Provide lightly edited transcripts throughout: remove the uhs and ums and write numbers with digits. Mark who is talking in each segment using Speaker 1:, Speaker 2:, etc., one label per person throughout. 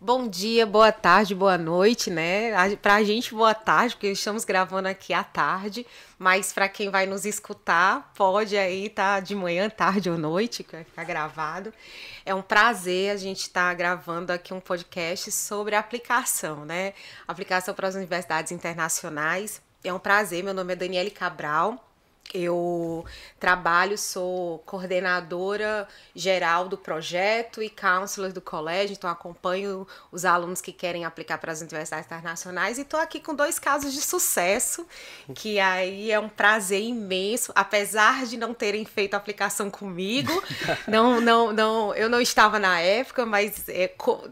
Speaker 1: Bom dia, boa tarde, boa noite, né? Pra gente, boa tarde, porque estamos gravando aqui à tarde, mas para quem vai nos escutar, pode aí tá de manhã, tarde ou noite, que vai ficar gravado. É um prazer a gente estar gravando aqui um podcast sobre aplicação, né? Aplicação para as universidades internacionais. É um prazer, meu nome é Daniele Cabral. Eu trabalho, sou coordenadora geral do projeto e counselor do colégio, então acompanho os alunos que querem aplicar para as universidades internacionais e estou aqui com 2 casos de sucesso, que aí é um prazer imenso, apesar de não terem feito a aplicação comigo, eu não estava na época, mas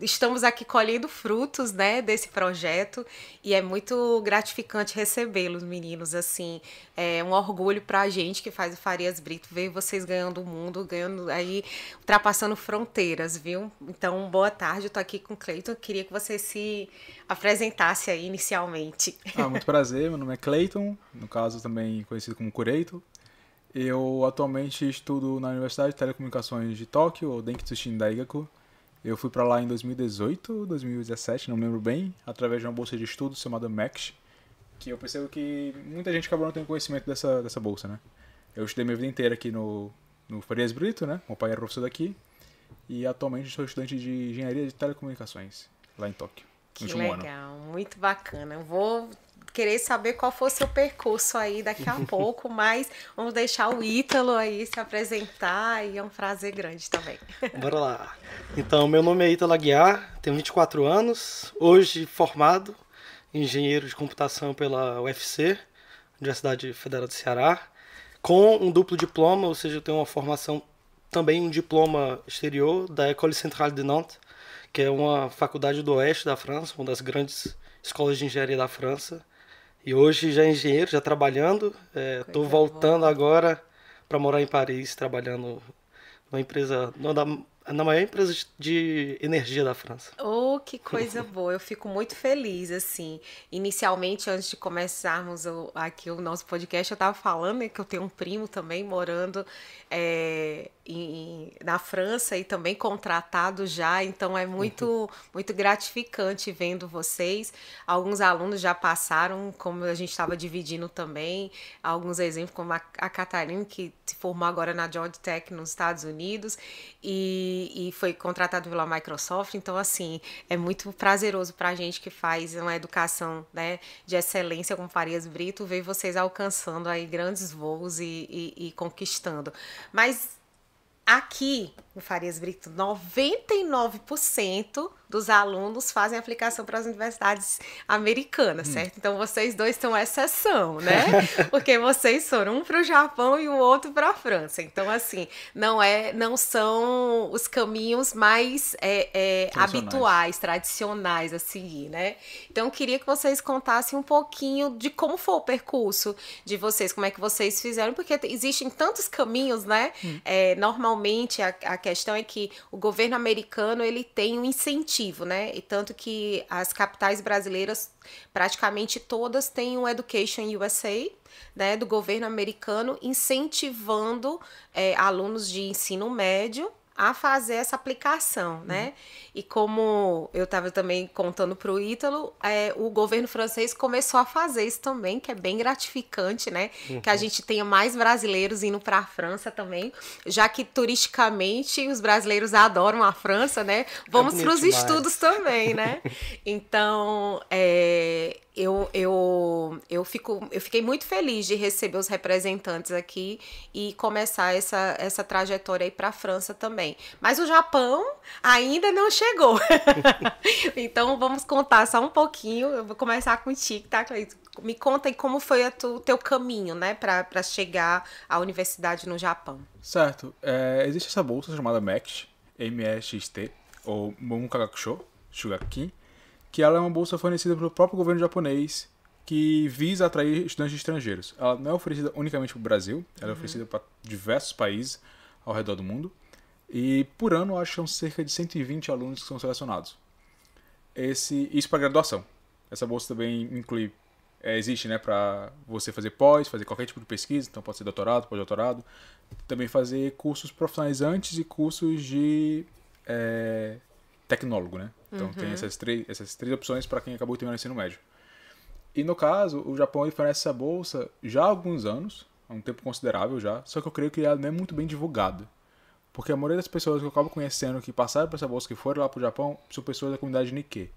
Speaker 1: estamos aqui colhendo frutos, né, desse projeto e é muito gratificante recebê-los, meninos, assim, é um orgulho pra gente que faz o Farias Brito ver vocês ganhando o mundo, ganhando aí, ultrapassando fronteiras, viu? Então, boa tarde, eu tô aqui com o Cleiton, queria que você se apresentasse aí inicialmente.
Speaker 2: Muito prazer, meu nome é Cleiton, no caso também conhecido como Kureito. Eu atualmente estudo na Universidade de Telecomunicações de Tóquio, ou Denki-Tsushin Daigaku. Eu fui para lá em 2018, 2017, não me lembro bem, através de uma bolsa de estudos chamada MECS, que eu percebo que muita gente acabou não tendo conhecimento dessa bolsa, né? Eu estudei minha vida inteira aqui no Farias Brito, né? Meu pai era professor daqui. E atualmente sou estudante de Engenharia de Telecomunicações, lá em Tóquio.
Speaker 1: Que legal, muito bacana. Eu vou querer saber qual foi o seu percurso aí daqui a pouco, mas vamos deixar o Ítalo aí se apresentar e é um prazer grande também.
Speaker 3: Bora lá. Então, meu nome é Ítalo Aguiar, tenho 24 anos, hoje formado engenheiro de computação pela UFC, Universidade Federal do Ceará, com um duplo diploma, ou seja, eu tenho uma formação, também um diploma exterior da École Centrale de Nantes, que é uma faculdade do oeste da França, uma das grandes escolas de engenharia da França. E hoje já engenheiro, já trabalhando, estou voltando agora para morar em Paris, trabalhando numa empresa, na maior empresa de energia da França.
Speaker 1: Oh, que coisa boa. Eu fico muito feliz, assim. Inicialmente, antes de começarmos aqui o nosso podcast, eu estava falando, né, que eu tenho um primo também morando na França e também contratado já, então é muito gratificante vendo vocês. Alguns alunos já passaram, como a gente estava dividindo também, alguns exemplos, como a Catarina, que se formou agora na Georgia Tech nos Estados Unidos e foi contratado pela Microsoft, então assim, é muito prazeroso para a gente que faz uma educação, né, de excelência com Farias Brito, ver vocês alcançando aí grandes voos e conquistando. Mas aqui no Farias Brito, 99% dos alunos fazem aplicação para as universidades americanas, certo? Então vocês dois são exceção, né? Porque vocês foram um para o Japão e o outro para a França. Então, assim, não são os caminhos mais habituais, tradicionais a seguir, né? Então, eu queria que vocês contassem um pouquinho de como foi o percurso de vocês, como é que vocês fizeram, porque existem tantos caminhos, né? Normalmente, a questão é que o governo americano, ele tem um incentivo, né? E tanto que as capitais brasileiras, praticamente todas têm um Education USA, né, do governo americano, incentivando alunos de ensino médio a fazer essa aplicação, né? E como eu estava também contando para o Ítalo, o governo francês começou a fazer isso também, que é bem gratificante, né? Que a gente tenha mais brasileiros indo para a França também, já que turisticamente os brasileiros adoram a França, né? Vamos para os estudos também, né? Então, eu fiquei muito feliz de receber os representantes aqui e começar essa trajetória aí para a França também. Mas o Japão ainda não chegou. Então vamos contar só um pouquinho. Eu vou começar contigo, tá, Cleiton? Me conta aí como foi o teu caminho, né, para chegar à universidade no Japão.
Speaker 2: Certo. Existe essa bolsa chamada MEXT, M-E-X-T, ou Monkagakusho Shugakin, que ela é uma bolsa fornecida pelo próprio governo japonês que visa atrair estudantes estrangeiros. Ela não é oferecida unicamente para o Brasil, ela é oferecida para diversos países ao redor do mundo. E por ano, acho que são cerca de 120 alunos que são selecionados. Isso para graduação. Essa bolsa também inclui, existe, né, para você fazer pós, fazer qualquer tipo de pesquisa, então pode ser doutorado, pós-doutorado. Também fazer cursos profissionalizantes e cursos de tecnólogo, né? Então tem essas três opções para quem acabou de terminar o ensino médio. E no caso, o Japão oferece essa bolsa já há alguns anos, há um tempo considerável já, só que eu creio que ela não é muito bem divulgada. Porque a maioria das pessoas que eu acabo conhecendo que passaram por essa bolsa, que foram lá pro Japão, são pessoas da comunidade Nikkei.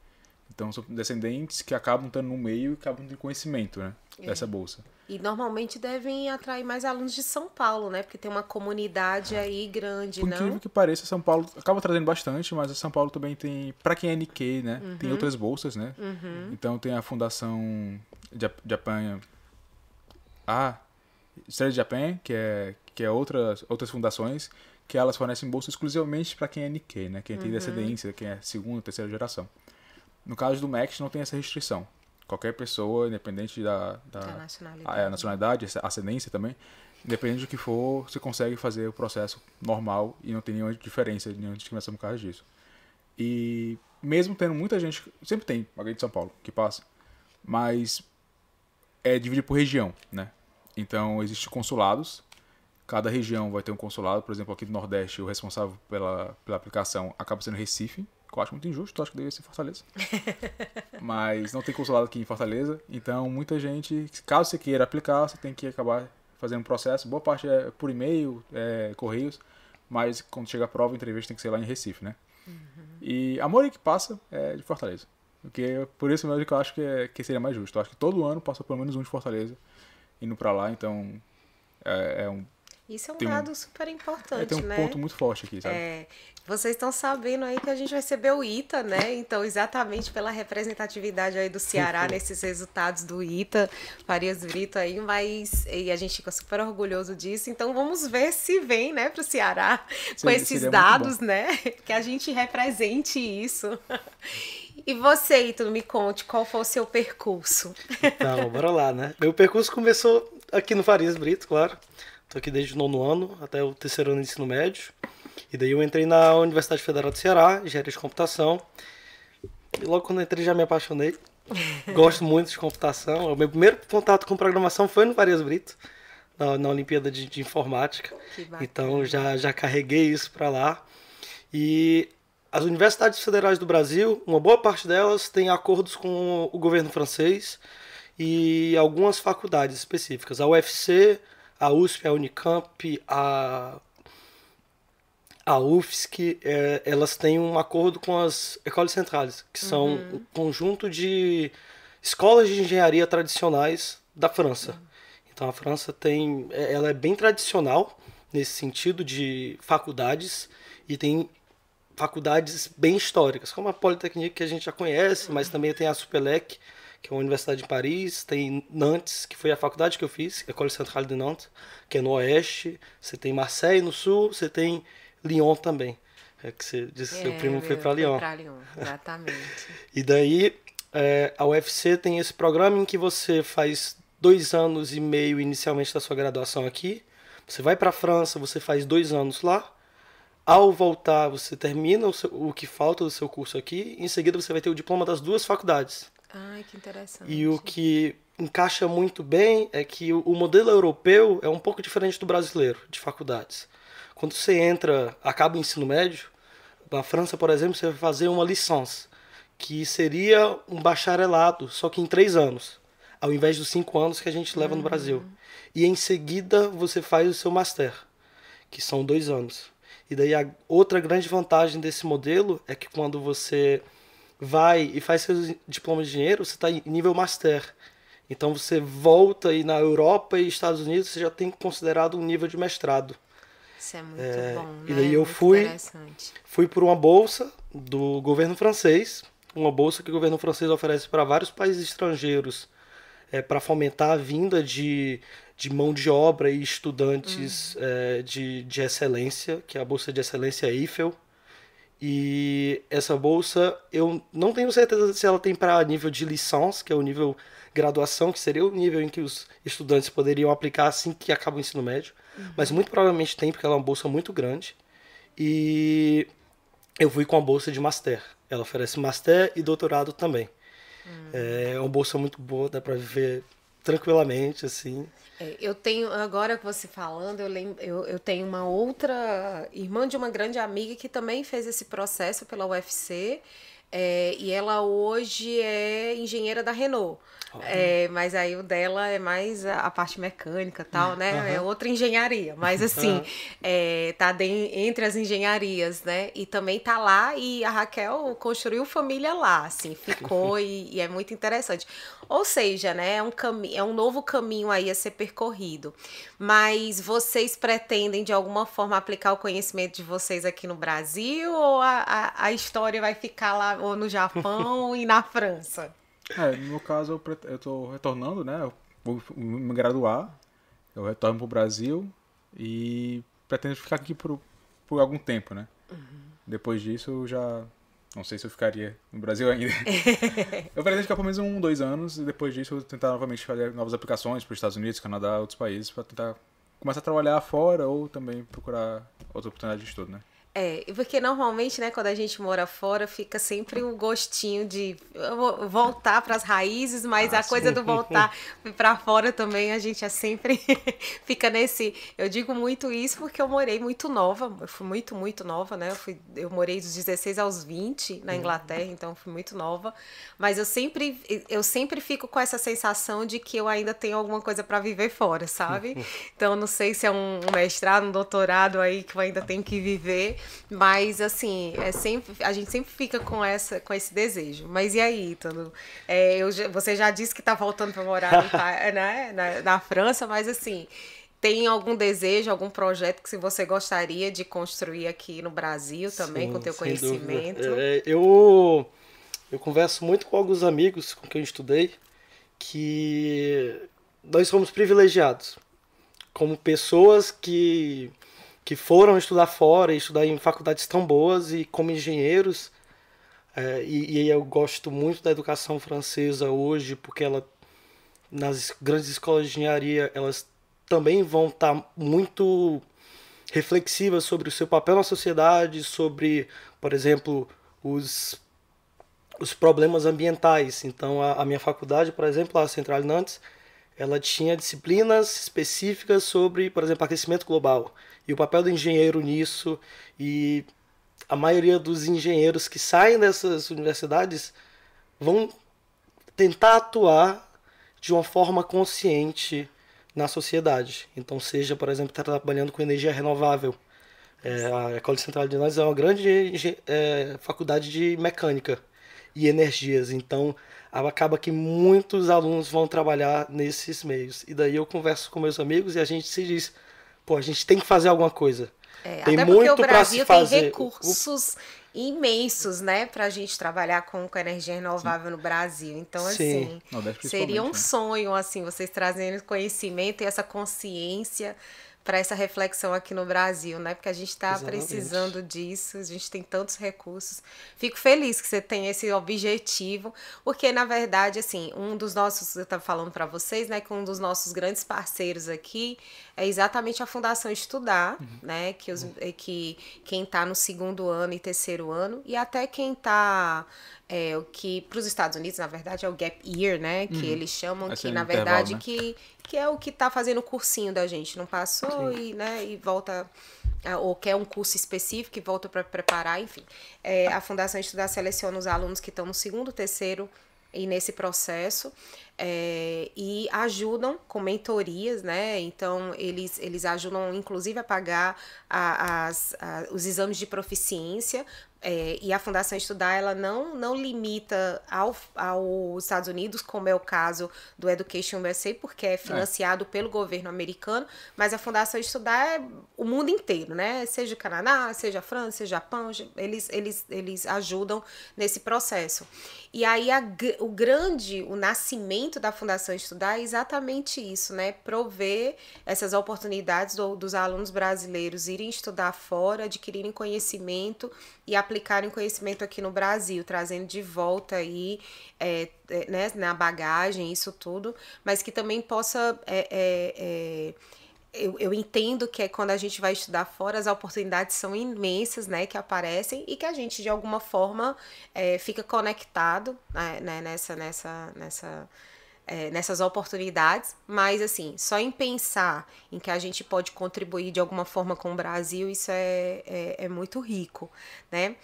Speaker 2: Então são descendentes que acabam estando no meio e acabam tendo conhecimento, né, dessa bolsa.
Speaker 1: E normalmente devem atrair mais alunos de São Paulo, né? Porque tem uma comunidade aí grande,
Speaker 2: Por
Speaker 1: não?
Speaker 2: incrível que pareça, São Paulo acaba trazendo bastante, mas São Paulo também tem, para quem é Nikkei, né, tem outras bolsas, né? Então tem a Fundação Japan, Study Japan, que é outras fundações que elas fornecem bolsa exclusivamente para quem é Nikkei, né? Quem tem descendência, quem é segunda, terceira geração. No caso do MEC não tem essa restrição. Qualquer pessoa, independente da nacionalidade, ascendência também, independente do que for, você consegue fazer o processo normal e não tem nenhuma diferença, nenhuma discriminação por causa disso. E mesmo tendo muita gente, sempre tem alguém de São Paulo que passa, mas é dividido por região, né? Então existem consulados, cada região vai ter um consulado, por exemplo, aqui do Nordeste, o responsável pela aplicação acaba sendo Recife, que eu acho muito injusto, eu acho que deveria ser Fortaleza. Mas não tem consulado aqui em Fortaleza, então muita gente, caso você queira aplicar, você tem que acabar fazendo um processo, boa parte é por e-mail, correios, mas quando chega a prova, a entrevista tem que ser lá em Recife, né? E a maioria que passa é de Fortaleza, porque por isso mesmo que eu acho que seria mais justo. Eu acho que todo ano passa pelo menos um de Fortaleza indo pra lá, então
Speaker 1: Isso é um dado super importante,
Speaker 2: tem um
Speaker 1: né?
Speaker 2: ponto muito forte aqui, sabe?
Speaker 1: Vocês estão sabendo aí que a gente vai receber o ITA, né? Então, exatamente pela representatividade aí do Ceará nesses resultados do ITA, Farias Brito aí, e a gente fica super orgulhoso disso. Então, vamos ver se vem, né, para o Ceará com esses dados, né? Que a gente represente isso. E você, Ítalo, me conte, qual foi o seu percurso?
Speaker 3: Então, bora lá, né? Meu percurso começou aqui no Farias Brito, claro. Tô aqui desde o 9º ano até o 3º ano de ensino médio. E daí eu entrei na Universidade Federal do Ceará, engenharia de computação. E logo quando eu entrei já me apaixonei. Gosto muito de computação. O meu primeiro contato com programação foi no Farias Brito, na Olimpíada de Informática. Então já carreguei isso para lá. E as universidades federais do Brasil, uma boa parte delas tem acordos com o governo francês e algumas faculdades específicas. A UFC, a USP, a Unicamp, a UFSC, elas têm um acordo com as Écoles Centrales, que são um conjunto de escolas de engenharia tradicionais da França. Então a França ela é bem tradicional nesse sentido de faculdades, e tem faculdades bem históricas, como a Polytechnique, que a gente já conhece, mas também tem a Supélec, que é uma universidade de Paris, tem Nantes, que foi a faculdade que eu fiz, École Centrale de Nantes, que é no oeste, você tem Marseille no sul, você tem Lyon também, que você disse que seu primo foi para Lyon.
Speaker 1: Exatamente.
Speaker 3: E daí a UFC tem esse programa em que você faz 2 anos e meio inicialmente da sua graduação aqui, você vai para a França, você faz 2 anos lá, ao voltar você termina o que falta do seu curso aqui, e em seguida você vai ter o diploma das 2 faculdades.
Speaker 1: Ai, que interessante.
Speaker 3: E o que encaixa muito bem é que o modelo europeu é um pouco diferente do brasileiro, de faculdades. Quando você acaba o ensino médio, na França, por exemplo, você vai fazer uma licence, que seria um bacharelado, só que em 3 anos, ao invés dos 5 anos que a gente leva no Brasil. E em seguida você faz o seu master, que são 2 anos. E daí a outra grande vantagem desse modelo é que quando você vai e faz seus diplomas de engenheiro, você está em nível master. Então você volta e na Europa e Estados Unidos você já tem considerado um nível de mestrado.
Speaker 1: Isso é muito bom, né?
Speaker 3: E daí eu fui por uma bolsa do governo francês, uma bolsa que o governo francês oferece para vários países estrangeiros, para fomentar a vinda de mão de obra e estudantes de excelência, que é a bolsa de excelência Eiffel. E essa bolsa, eu não tenho certeza se ela tem para nível de licença, que é o nível graduação, que seria o nível em que os estudantes poderiam aplicar assim que acaba o ensino médio. Mas muito provavelmente tem, porque ela é uma bolsa muito grande. E eu fui com a bolsa de master. Ela oferece master e doutorado também. É uma bolsa muito boa, dá para viver tranquilamente, assim.
Speaker 1: Eu tenho, agora que você falando, eu tenho uma outra irmã de uma grande amiga que também fez esse processo pela UFC, e ela hoje é engenheira da Renault. Mas aí o dela é mais a parte mecânica e tal, né? É outra engenharia, mas assim, tá entre as engenharias, né? E também tá lá, e a Raquel construiu família lá, assim, ficou e é muito interessante. Ou seja, né, é um novo caminho aí a ser percorrido. Mas vocês pretendem, de alguma forma, aplicar o conhecimento de vocês aqui no Brasil, ou a história vai ficar lá ou no Japão e na França?
Speaker 2: No meu caso, eu tô retornando, né? Eu vou me graduar, eu retorno pro Brasil e pretendo ficar aqui por algum tempo, né? Depois disso, eu já não sei se eu ficaria no Brasil ainda. Eu pretendo ficar pelo menos 1, 2 anos e depois disso eu tentar novamente fazer novas aplicações para os Estados Unidos, Canadá, outros países, para tentar começar a trabalhar fora ou também procurar outra oportunidade de estudo, né?
Speaker 1: Porque normalmente, né, quando a gente mora fora, fica sempre um gostinho de voltar para as raízes, mas a coisa do voltar para fora também, a gente é sempre fica nesse... Eu digo muito isso porque eu morei muito nova, eu fui muito, muito nova, né? Eu morei dos 16 aos 20 na Inglaterra, então fui muito nova, mas eu sempre fico com essa sensação de que eu ainda tenho alguma coisa para viver fora, sabe? Então, não sei se é um mestrado, um doutorado aí que eu ainda tenho que viver, mas assim, a gente sempre fica com esse desejo. Mas e aí, Ítalo? Você já disse que está voltando para morar né, na França, mas assim, tem algum desejo, algum projeto que você gostaria de construir aqui no Brasil também,
Speaker 3: Sim,
Speaker 1: com o teu
Speaker 3: sem
Speaker 1: conhecimento?
Speaker 3: dúvida. Eu converso muito com alguns amigos com quem eu estudei, que nós somos privilegiados como pessoas que foram estudar fora e estudar em faculdades tão boas e como engenheiros. E eu gosto muito da educação francesa hoje, porque nas grandes escolas de engenharia elas também vão estar muito reflexivas sobre o seu papel na sociedade, sobre, por exemplo, os problemas ambientais. Então, a minha faculdade, por exemplo, a Central Nantes, ela tinha disciplinas específicas sobre, por exemplo, aquecimento global e o papel do engenheiro nisso. E a maioria dos engenheiros que saem dessas universidades vão tentar atuar de uma forma consciente na sociedade. Então, seja, por exemplo, trabalhando com energia renovável. A École Centrale de Nantes é uma grande faculdade de mecânica e energias. Então, acaba que muitos alunos vão trabalhar nesses meios. E daí eu converso com meus amigos e a gente se diz, pô, a gente tem que fazer alguma coisa. Tem
Speaker 1: até porque
Speaker 3: muito
Speaker 1: o Brasil tem
Speaker 3: fazer.
Speaker 1: recursos imensos, né, para a gente trabalhar com energia renovável no Brasil. Então, assim, seria um sonho, assim, vocês trazendo conhecimento e essa consciência para essa reflexão aqui no Brasil, né? Porque a gente está precisando disso, a gente tem tantos recursos. Fico feliz que você tem esse objetivo, porque, na verdade, assim, eu estava falando para vocês, né, que um dos nossos grandes parceiros aqui é exatamente a Fundação Estudar, né? Que quem está no 2º ano e 3º ano, e até quem está... o que para os Estados Unidos, na verdade, é o Gap Year, né? Que eles chamam, que na verdade, né? que é o que está fazendo o cursinho da gente. Não passou e volta, ou quer um curso específico e volta para preparar, enfim. A Fundação Estudar seleciona os alunos que estão no 2º, 3º e nesse processo, e ajudam com mentorias, né? Então, eles ajudam, inclusive, a pagar os exames de proficiência. E a Fundação Estudar, ela não limita aos Estados Unidos, como é o caso do Education USA, porque é financiado pelo governo americano, mas a Fundação Estudar é o mundo inteiro, né? Seja o Canadá, seja a França, seja o Japão, eles ajudam nesse processo. E aí o nascimento da Fundação Estudar é exatamente isso, né? Prover essas oportunidades dos alunos brasileiros irem estudar fora, adquirirem conhecimento e aplicarem conhecimento aqui no Brasil, trazendo de volta aí, né, na bagagem, isso tudo, mas que também possa... Eu entendo que quando a gente vai estudar fora, as oportunidades são imensas, né, que aparecem, e que a gente, de alguma forma, fica conectado, né, nessa nessas oportunidades, mas assim, só em pensar em que a gente pode contribuir de alguma forma com o Brasil, isso é muito rico, né?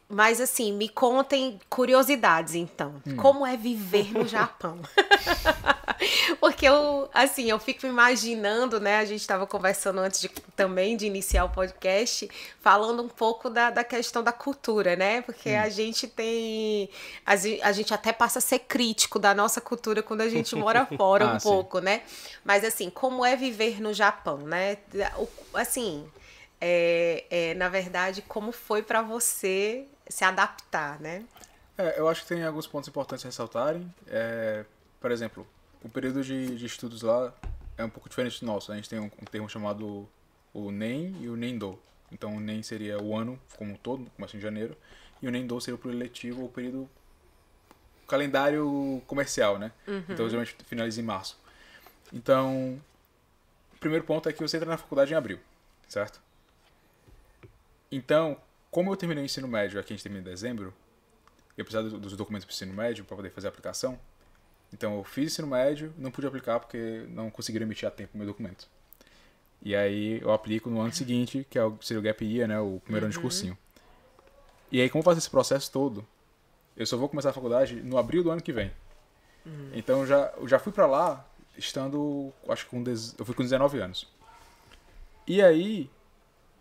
Speaker 1: Mas assim, me contem curiosidades, então. Como é viver no Japão? Porque eu fico imaginando, né? A gente estava conversando antes também de iniciar o podcast, falando um pouco da questão da cultura, né? Porque a gente tem... A gente até passa a ser crítico da nossa cultura quando a gente mora fora pouco, né? Mas assim, como é viver no Japão, né? Assim... na verdade, como foi para você se adaptar, né?
Speaker 2: Eu acho que tem alguns pontos importantes a ressaltarem. Por exemplo, o período de estudos lá é um pouco diferente do nosso. A gente tem um termo chamado o NEN e o NENDO. Então, o NEN seria o ano como um todo, começa em janeiro, e o NENDO seria o período letivo, o período calendário comercial, né? Então, geralmente finaliza em março. Então, o primeiro ponto é que você entra na faculdade em abril, certo? Então, como eu terminei o ensino médio, aqui a gente termina em dezembro, eu precisava dos documentos para o ensino médio para poder fazer a aplicação. Então, eu fiz ensino médio, não pude aplicar porque não conseguiram emitir a tempo o meu documento. E aí, eu aplico no ano seguinte, que seria o Gap Year, né, o primeiro ano de cursinho. E aí, como fazer esse processo todo, eu só vou começar a faculdade no abril do ano que vem. Então, eu já fui para lá estando, acho que eu fui com 19 anos. E aí...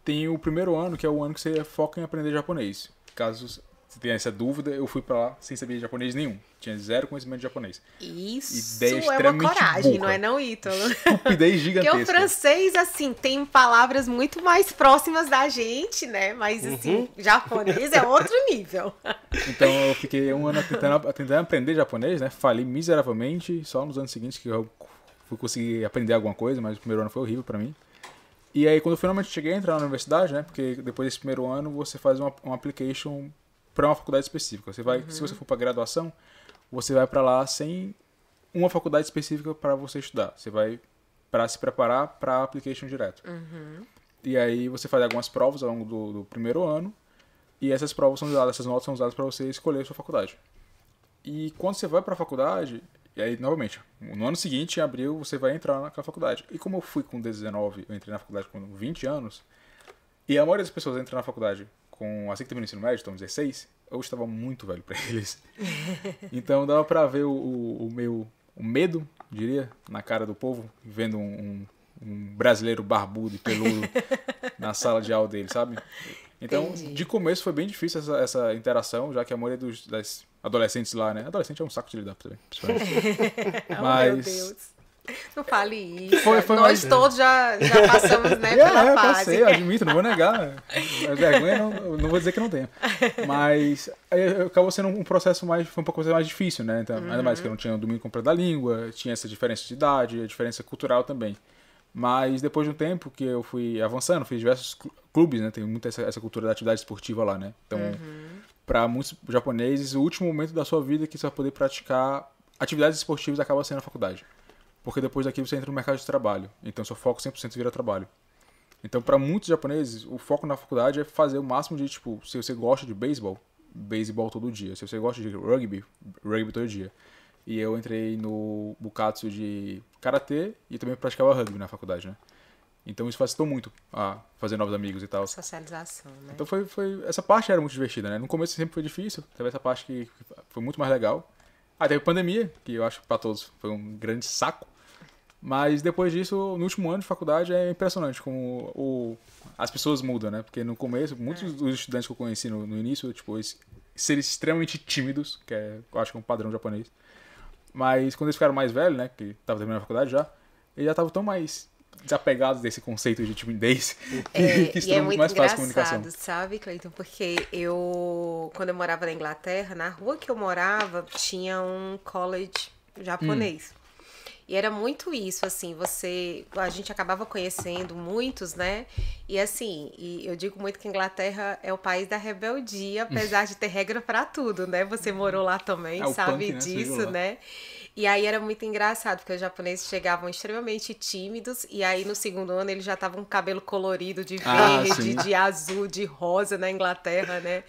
Speaker 2: tem o primeiro ano, que é o ano que você foca em aprender japonês. Caso você tenha essa dúvida, eu fui pra lá sem saber japonês nenhum. Tinha zero conhecimento de japonês.
Speaker 1: Isso
Speaker 2: Ideia
Speaker 1: é uma coragem,
Speaker 2: burra.
Speaker 1: não é não, Ítalo?
Speaker 2: Estupidez gigantesca.
Speaker 1: Porque o francês, assim, tem palavras muito mais próximas da gente, né? Mas, assim, japonês é outro nível.
Speaker 2: Então, eu fiquei um ano tentando aprender japonês, né? Falei miseravelmente, só nos anos seguintes que eu fui conseguir aprender alguma coisa, mas o primeiro ano foi horrível pra mim. E aí, quando eu finalmente cheguei a entrar na universidade, né? Porque depois desse primeiro ano, você faz um application para uma faculdade específica. Você vai, se você for para graduação, você vai para lá sem uma faculdade específica para você estudar. Você vai para se preparar para application direto. E aí, você faz algumas provas ao longo do primeiro ano. E essas provas são usadas, essas notas são usadas para você escolher a sua faculdade. E quando você vai para a faculdade... E aí, novamente, no ano seguinte, em abril, você vai entrar naquela faculdade. E como eu fui com 19, eu entrei na faculdade com 20 anos, e a maioria das pessoas entra na faculdade assim que termina o ensino médio, então 16, eu estava muito velho para eles. Então dava para ver o medo, diria, na cara do povo, vendo um brasileiro barbudo e peludo na sala de aula dele, sabe? Então,
Speaker 1: Entendi.
Speaker 2: De começo foi bem difícil essa interação, já que a maioria das adolescentes lá, né? Adolescente é um saco de lidar também.
Speaker 1: Meu Deus. Não fale isso.
Speaker 2: Foi
Speaker 1: Nós
Speaker 2: mais...
Speaker 1: todos já passamos, né, pela fase.
Speaker 2: Eu sei, eu admito, não vou negar. A vergonha, não vou dizer que não tenho. Mas acabou sendo um processo foi um pouco mais difícil, né? Então, ainda mais que eu não tinha o domínio completo da língua, tinha essa diferença de idade, a diferença cultural também. Mas depois de um tempo que eu fui avançando, fiz diversos clubes, né? Tem muita essa cultura da atividade esportiva lá, né? Então, para muitos japoneses, o último momento da sua vida que você vai poder praticar atividades esportivas acaba sendo a faculdade. Porque depois daquilo você entra no mercado de trabalho. Então, seu foco 100% vira trabalho. Então, para muitos japoneses, o foco na faculdade é fazer o máximo de, tipo, se você gosta de beisebol todo dia. Se você gosta de rugby todo dia. E eu entrei no Bukatsu de karatê e também praticava rugby na faculdade, né? Então isso facilitou muito a fazer novos amigos e tal.
Speaker 1: Socialização, né?
Speaker 2: Então essa parte era muito divertida, né? No começo sempre foi difícil, teve essa parte que foi muito mais legal. Teve pandemia, que eu acho que pra todos foi um grande saco. Mas depois disso, no último ano de faculdade, é impressionante como as pessoas mudam, né? Porque no começo, muitos dos estudantes que eu conheci no início, tipo, serem extremamente tímidos, que eu acho que é um padrão japonês. Mas quando eles ficaram mais velhos, né, que tava terminando a faculdade já, eles já estavam tão mais desapegados desse conceito de timidez que se tornou muito mais fácil a comunicação.
Speaker 1: Sabe, Cleiton? Porque quando eu morava na Inglaterra, na rua que eu morava, tinha um college japonês. E era muito isso, assim, a gente acabava conhecendo muitos, né? E assim, eu digo muito que a Inglaterra é o país da rebeldia, apesar de ter regra para tudo, né? Você morou lá também, sabe
Speaker 2: punk, né?
Speaker 1: disso, né? E aí era muito engraçado, porque os japoneses chegavam extremamente tímidos, e aí no segundo ano eles já estavam com cabelo colorido de verde, de azul, de rosa na Inglaterra, né?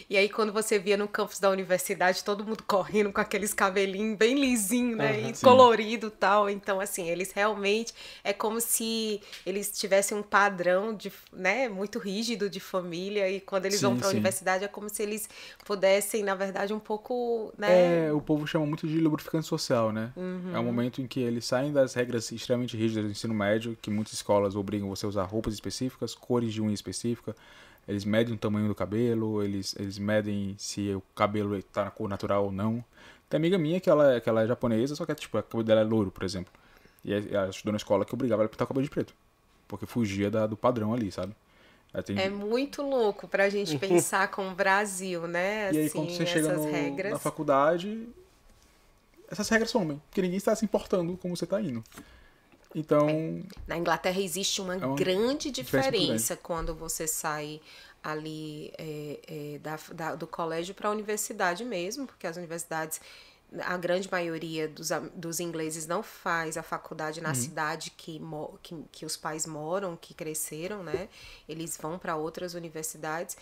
Speaker 1: E aí quando você via no campus da universidade, todo mundo correndo com aqueles cabelinhos bem lisinhos, né? E colorido e tal. Então, assim, eles realmente, é como se eles tivessem um padrão, né, muito rígido de família, e quando eles vão para a universidade é como se eles pudessem, na verdade, um pouco, né?
Speaker 2: O povo chama muito de lubrificante social, né? É um momento em que eles saem das regras extremamente rígidas do ensino médio, que muitas escolas obrigam você a usar roupas específicas, cores de unha específica, eles medem o tamanho do cabelo, eles medem se o cabelo tá na cor natural ou não. Tem amiga minha que ela é japonesa, só que tipo, o cabelo dela é louro, por exemplo. E ela estudou na escola que obrigava ela a pintar o cabelo de preto, porque fugia do padrão ali, sabe?
Speaker 1: É muito louco pra gente pensar com o Brasil, né?
Speaker 2: E aí,
Speaker 1: assim,
Speaker 2: quando você chega na faculdade, essas regras somem, porque ninguém está se importando como você está indo. Então...
Speaker 1: Na Inglaterra existe uma grande diferença quando você sai ali do colégio para a universidade mesmo, porque as universidades, a grande maioria dos ingleses não faz a faculdade na cidade que os pais moram, que cresceram, né? Eles vão para outras universidades.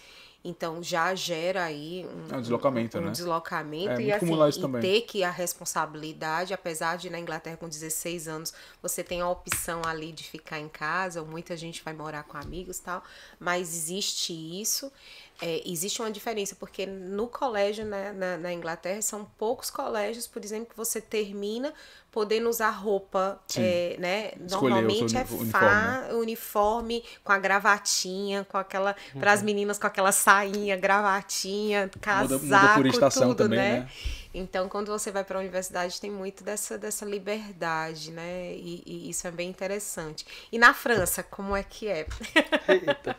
Speaker 1: Então já gera aí
Speaker 2: um deslocamento, né?
Speaker 1: Deslocamento
Speaker 2: e assim,
Speaker 1: e ter que a responsabilidade, apesar de na Inglaterra com 16 anos você tem a opção ali de ficar em casa, ou muita gente vai morar com amigos e tal, mas existe isso. Existe uma diferença, porque no colégio, né, na Inglaterra, são poucos colégios, por exemplo, que você termina podendo usar roupa, né? Normalmente uniforme, com a gravatinha, com aquela, para as meninas com aquela sainha, gravatinha, casaco,
Speaker 2: muda por estação
Speaker 1: tudo,
Speaker 2: também,
Speaker 1: né?
Speaker 2: né?
Speaker 1: Então, quando você vai para a universidade, tem muito dessa liberdade, né? E isso é bem interessante. E na França, como é que é?
Speaker 3: Eita.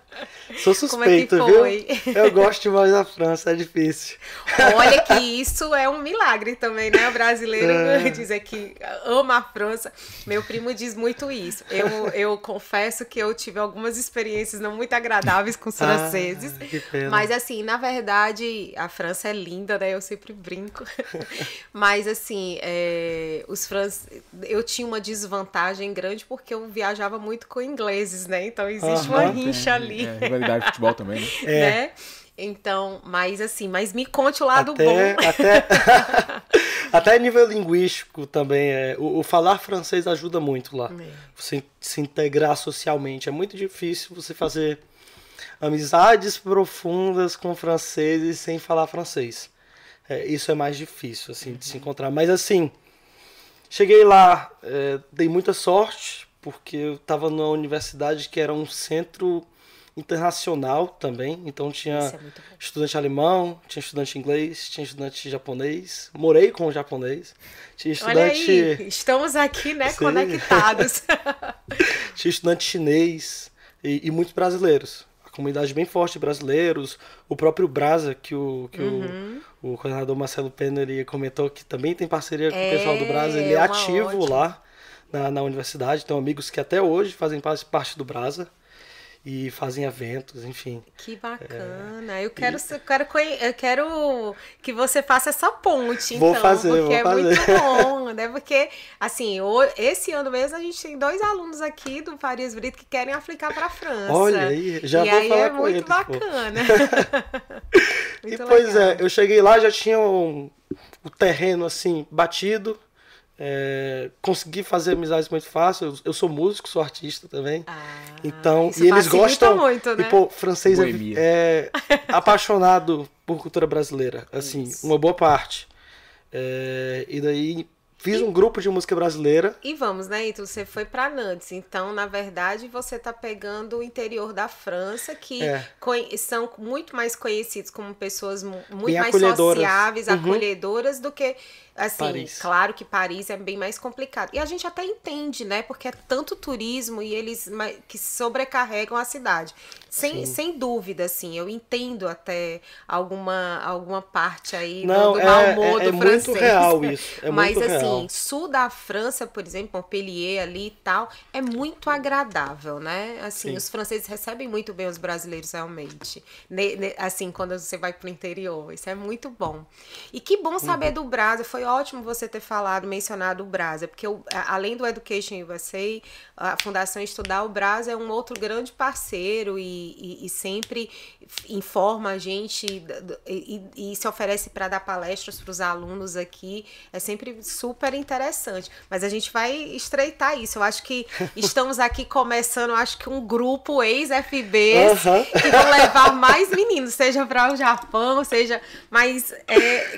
Speaker 3: Sou suspeito, como é que foi? Viu? Eu gosto demais da França, é difícil.
Speaker 1: Olha que isso é um milagre também, né? O brasileiro dizer que ama a França. Meu primo diz muito isso. Eu confesso que eu tive algumas experiências não muito agradáveis com os franceses.
Speaker 3: Que pena.
Speaker 1: Mas, assim, na verdade, a França é linda, né? Eu sempre brinco. Mas, assim, eu tinha uma desvantagem grande porque eu viajava muito com ingleses, né? Então, existe uma rincha ali.
Speaker 2: Rivalidade de futebol também, né?
Speaker 1: Né? Então, mas me conte o lado bom.
Speaker 3: Até nível linguístico também. O falar francês ajuda muito lá. Você se integrar socialmente. É muito difícil você fazer amizades profundas com franceses sem falar francês. Isso é mais difícil, assim, de se encontrar. Mas, assim, cheguei lá, dei muita sorte, porque eu estava numa universidade que era um centro internacional também. Então, tinha estudante alemão, tinha estudante inglês, tinha estudante japonês. Morei com o japonês. Tinha estudante...
Speaker 1: Olha aí, estamos aqui, né, conectados.
Speaker 3: Tinha estudante chinês e muitos brasileiros. Comunidade bem forte de brasileiros, o próprio Brasa, que o coordenador Marcelo Pena ele comentou que também tem parceria com o pessoal do Brasa, ele é ativo lá na universidade, tem amigos que até hoje fazem parte do Brasa e fazem eventos, enfim.
Speaker 1: Que bacana, eu quero que você faça essa ponte,
Speaker 3: vou fazer.
Speaker 1: Muito bom, né? Porque, assim, esse ano mesmo a gente tem 2 alunos aqui do Farias Brito que querem aplicar para a França.
Speaker 3: Olha aí, já vou falar com eles.
Speaker 1: E aí é muito bacana.
Speaker 3: Muito e pois legal. Eu cheguei lá, já tinha o terreno, assim, batido. Consegui fazer amizades muito fácil. Eu sou músico, sou artista também. Então, e eles gostam
Speaker 1: muito, né?
Speaker 3: E pô, francês é apaixonado por cultura brasileira, assim, uma boa parte. E daí fiz um grupo de música brasileira.
Speaker 1: E vamos, né, Ítalo? Você foi para Nantes. Então, na verdade, você tá pegando o interior da França, que são muito mais conhecidos como pessoas muito
Speaker 3: bem
Speaker 1: mais sociáveis, acolhedoras do que... Assim,
Speaker 3: Paris.
Speaker 1: Claro que Paris é bem mais complicado. E a gente até entende, né? Porque é tanto turismo e eles que sobrecarregam a cidade. Sem dúvida, assim. Eu entendo até alguma parte aí do mau humor do francês.
Speaker 3: Muito real isso.
Speaker 1: Mas,
Speaker 3: muito
Speaker 1: assim,
Speaker 3: Legal.
Speaker 1: sul da França, por exemplo, Montpellier ali e tal, é muito agradável, né? Assim,
Speaker 3: Sim.
Speaker 1: os franceses recebem muito bem os brasileiros realmente. Assim, quando você vai pro interior, isso é muito bom. E que bom saber do Brasa, foi ótimo você ter mencionado o Brasa, porque além do Education USA, a Fundação Estudar, o Brasa é um outro grande parceiro e sempre informa a gente e se oferece para dar palestras para os alunos aqui. É sempre super interessante. Mas a gente vai estreitar isso. Eu acho que estamos aqui começando, acho que um grupo ex-FBs que vão levar mais meninos, seja para o Japão, seja... Mas,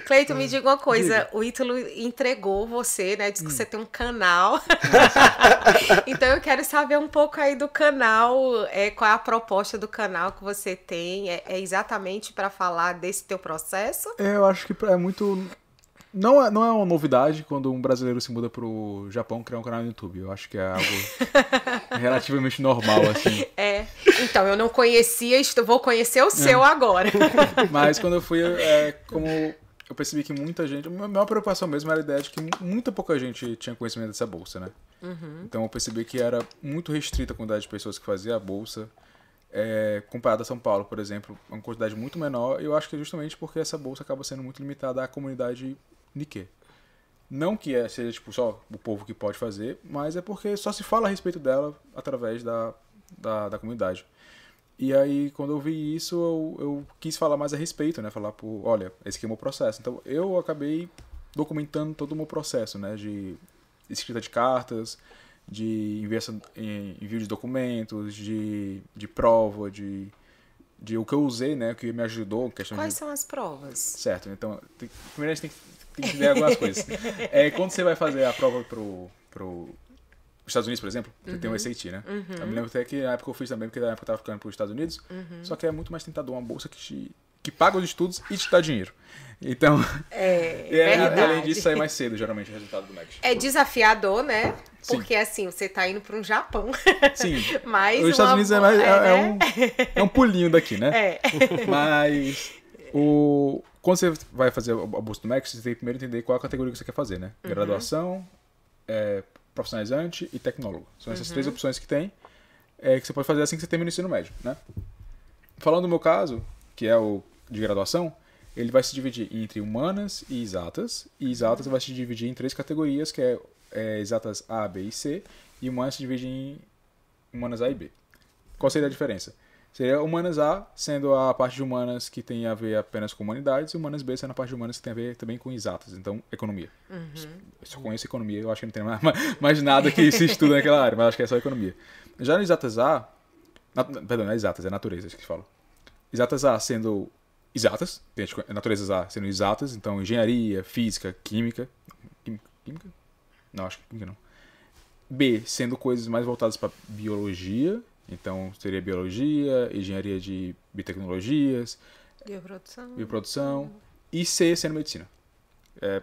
Speaker 1: Cleiton, me diga uma coisa. O Ítalo entregou você, né? Diz que você tem um canal. Então eu quero saber um pouco aí do canal, qual é a proposta do canal que você tem. É exatamente para falar desse teu processo?
Speaker 2: Eu acho que é muito... Não é uma novidade quando um brasileiro se muda pro Japão criar um canal no YouTube. Eu acho que é algo relativamente normal, assim.
Speaker 1: Então, eu não conhecia, vou conhecer o seu agora.
Speaker 2: Mas quando eu fui, como eu percebi que muita gente... A maior preocupação mesmo era a ideia de que muita pouca gente tinha conhecimento dessa bolsa, né? Então eu percebi que era muito restrita a quantidade de pessoas que faziam a bolsa. Comparado a São Paulo, por exemplo, uma quantidade muito menor. E eu acho que é justamente porque essa bolsa acaba sendo muito limitada à comunidade Nikkei. Não que seja tipo, só o povo que pode fazer, mas é porque só se fala a respeito dela através da comunidade. E aí, quando eu vi isso, eu quis falar mais a respeito, né? Falar, olha, esse aqui é o meu processo. Então, eu acabei documentando todo o meu processo, né? De escrita de cartas, de envio de documentos, de prova, de o que eu usei, né? O que me ajudou.
Speaker 1: Quais são as provas?
Speaker 2: Certo. Então, primeiro a gente tem que entender algumas coisas. Quando você vai fazer a prova pro Estados Unidos, por exemplo, você tem o SAT, né? Eu me lembro até que na época eu fiz também, porque na época eu tava ficando pros Estados Unidos, só que é muito mais tentador uma bolsa que paga os estudos e te dá dinheiro. Então, além disso, sai mais cedo, geralmente, o resultado do MEC.
Speaker 1: É desafiador, né?
Speaker 2: Sim.
Speaker 1: Porque, assim, você tá indo para um Japão.
Speaker 2: Sim.
Speaker 1: Mas
Speaker 2: os Estados Unidos é um pulinho daqui, né? Mas, quando você vai fazer a bolsa do MEC, você tem que primeiro entender qual a categoria que você quer fazer, né? Graduação, profissionalizante e tecnólogo. São essas três opções que tem, que você pode fazer assim que você termina o ensino médio, né? Falando do meu caso, que é o de graduação, ele vai se dividir entre humanas e exatas vai se dividir em três categorias, que é exatas A, B e C, e humanas se divide em humanas A e B. Qual seria a diferença? Seria humanas A sendo a parte de humanas que tem a ver apenas com humanidades, e humanas B sendo a parte de humanas que tem a ver também com exatas, então economia. Eu só conheço economia, eu acho que não tem mais nada que se estuda naquela área, mas acho que é só economia. Já no exatas A, perdão, não é exatas, é natureza, acho que falo. Exatas A sendo exatas, naturezas A sendo exatas, então engenharia, física, química. Química? Não, acho que química não. B sendo coisas mais voltadas para biologia, então seria biologia, engenharia de biotecnologias, bioprodução. E C sendo medicina. É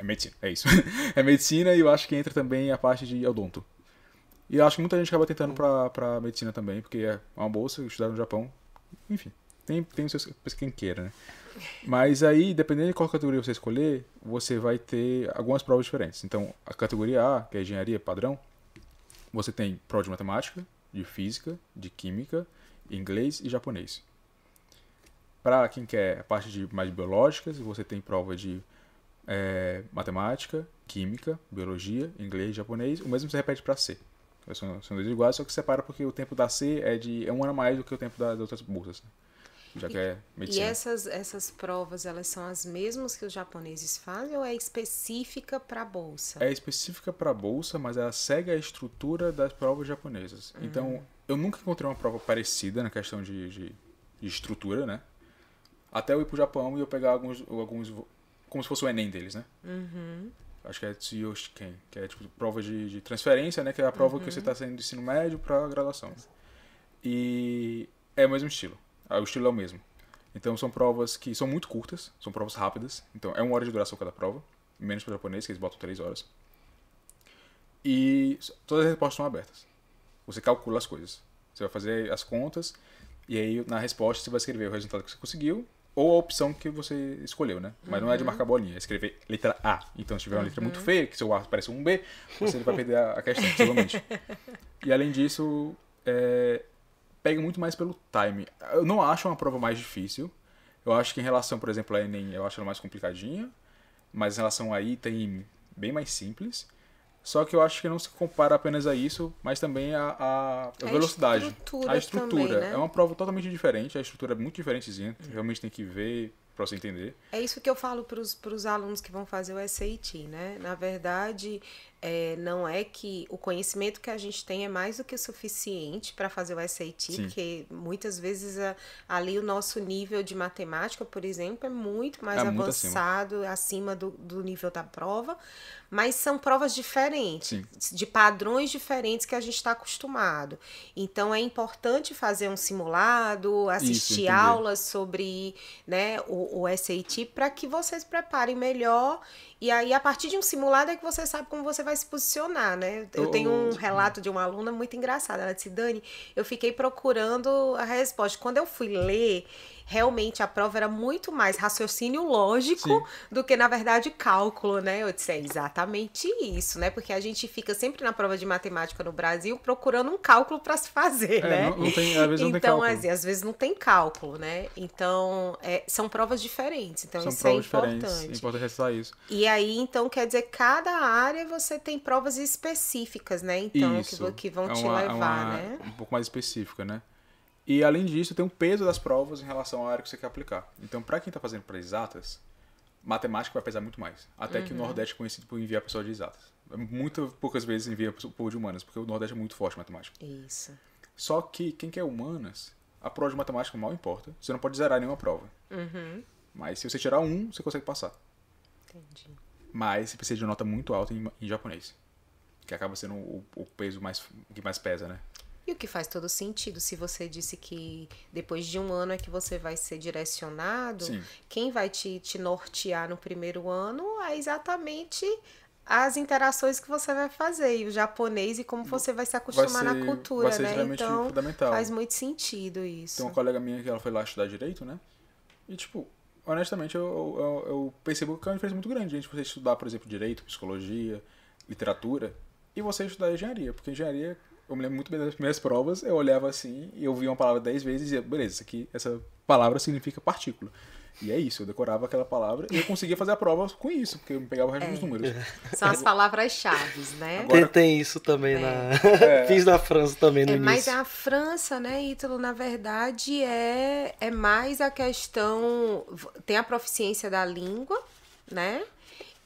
Speaker 2: medicina, é isso. É medicina, e eu acho que entra também a parte de odonto. E eu acho que muita gente acaba tentando pra medicina também, porque é uma bolsa, estudar no Japão. Enfim, tem os seus, quem queira, né? Mas aí, dependendo de qual categoria você escolher, você vai ter algumas provas diferentes. Então, a categoria A, que é engenharia padrão, você tem prova de matemática, de física, de química, inglês e japonês. Para quem quer a parte de mais biológicas, você tem prova de matemática, química, biologia, inglês e japonês. O mesmo se repete para C. São dois iguais, só que separa porque o tempo da C é um ano a mais do que o tempo das outras bolsas, né? Já que é medicina.
Speaker 1: E essas provas, elas são as mesmas que os japoneses fazem ou é específica para a bolsa?
Speaker 2: É específica para a bolsa, mas ela segue a estrutura das provas japonesas. Então, eu nunca encontrei uma prova parecida na questão de estrutura, né? Até eu ir pro Japão e eu pegar alguns como se fosse o Enem deles, né? Acho que é Tsuyoshi-ken, que é tipo prova de transferência, né? Que é a prova que você está saindo do ensino médio para graduação. E é o mesmo estilo. O estilo é o mesmo. Então são provas que são muito curtas, são provas rápidas. Então é 1 hora de duração cada prova, menos para o japonês, que eles botam 3 horas. E todas as respostas são abertas. Você calcula as coisas. Você vai fazer as contas e aí na resposta você vai escrever o resultado que você conseguiu ou a opção que você escolheu, né? Mas não é de marcar bolinha, é escrever letra A. Então, se tiver uma letra muito feia, que seu A parece um B, você vai perder a questão, possivelmente. E além disso, pega muito mais pelo time. Eu não acho uma prova mais difícil. Eu acho que em relação, por exemplo, à Enem, eu acho ela mais complicadinha. Mas em relação a item, bem mais simples. Só que eu acho que não se compara apenas a isso, mas também a velocidade. A estrutura.
Speaker 1: Também, né?
Speaker 2: É uma prova totalmente diferente, a estrutura é muito diferentezinha. Realmente tem que ver para você entender.
Speaker 1: É isso que eu falo para os alunos que vão fazer o SAT, né? Na verdade, não é que o conhecimento que a gente tem é mais do que o suficiente para fazer o SAT,
Speaker 2: Sim.
Speaker 1: porque muitas vezes ali o nosso nível de matemática, por exemplo, é muito mais
Speaker 2: muito
Speaker 1: avançado, acima do nível da prova, mas são provas diferentes,
Speaker 2: Sim.
Speaker 1: de padrões diferentes que a gente está acostumado. Então, é importante fazer um simulado, assistir
Speaker 2: entender.
Speaker 1: aulas sobre, né, o SAT para que vocês se preparem melhor. E aí, a partir de um simulado é que você sabe como você vai se posicionar, né? Eu tenho um relato de uma aluna muito engraçada. Ela disse, Dani, eu fiquei procurando a resposta. Quando eu fui ler, realmente a prova era muito mais raciocínio lógico
Speaker 2: Sim.
Speaker 1: do que, na verdade, cálculo, né? Eu disse, é exatamente isso, né? Porque a gente fica sempre na prova de matemática no Brasil procurando um cálculo para se fazer, né?
Speaker 2: Não tem, às vezes não tem
Speaker 1: Então,
Speaker 2: cálculo.
Speaker 1: assim, às vezes não tem cálculo, né? Então, são provas diferentes. Então,
Speaker 2: São
Speaker 1: isso
Speaker 2: provas
Speaker 1: é importante.
Speaker 2: diferentes, é importante ressaltar isso.
Speaker 1: E aí, então, quer dizer, cada área você tem provas específicas, né? Então,
Speaker 2: Isso.
Speaker 1: que vão te levar, né?
Speaker 2: Um pouco mais específica, né? E além disso, tem um peso das provas em relação à área que você quer aplicar. Então, para quem está fazendo para exatas, matemática vai pesar muito mais. Até que o Nordeste é conhecido por enviar pessoas de exatas. Muito poucas vezes envia o povo de humanas, porque o Nordeste é muito forte em matemática.
Speaker 1: Isso.
Speaker 2: Só que quem quer humanas, a prova de matemática mal importa. Você não pode zerar nenhuma prova. Mas se você tirar um, você consegue passar.
Speaker 1: Entendi.
Speaker 2: Mas você precisa de uma nota muito alta em japonês. Que acaba sendo o peso que mais pesa, né?
Speaker 1: E o que faz todo sentido, se você disse que depois de um ano é que você vai ser direcionado,
Speaker 2: Sim.
Speaker 1: quem vai te nortear no primeiro ano é exatamente as interações que você vai fazer, e o japonês e como você vai se acostumar na cultura,
Speaker 2: vai ser
Speaker 1: né?
Speaker 2: extremamente
Speaker 1: Então,
Speaker 2: fundamental.
Speaker 1: faz muito sentido isso.
Speaker 2: Tem uma colega minha que ela foi lá estudar Direito, né? E, tipo, honestamente, eu percebo que é uma diferença muito grande entre você estudar, por exemplo, Direito, Psicologia, Literatura, e você estudar Engenharia. Porque Engenharia, eu me lembro muito bem das primeiras provas, eu olhava assim, e eu via uma palavra 10 vezes e dizia, beleza, essa palavra significa partícula. E é isso, eu decorava aquela palavra e eu conseguia fazer a prova com isso, porque eu pegava o resto dos números.
Speaker 1: São as palavras-chave, né?
Speaker 2: Agora-
Speaker 3: Tem isso também Fiz na França também no
Speaker 1: Mas
Speaker 3: início.
Speaker 1: a França, né, Ítalo, na verdade é mais a questão... Tem a proficiência da língua, né?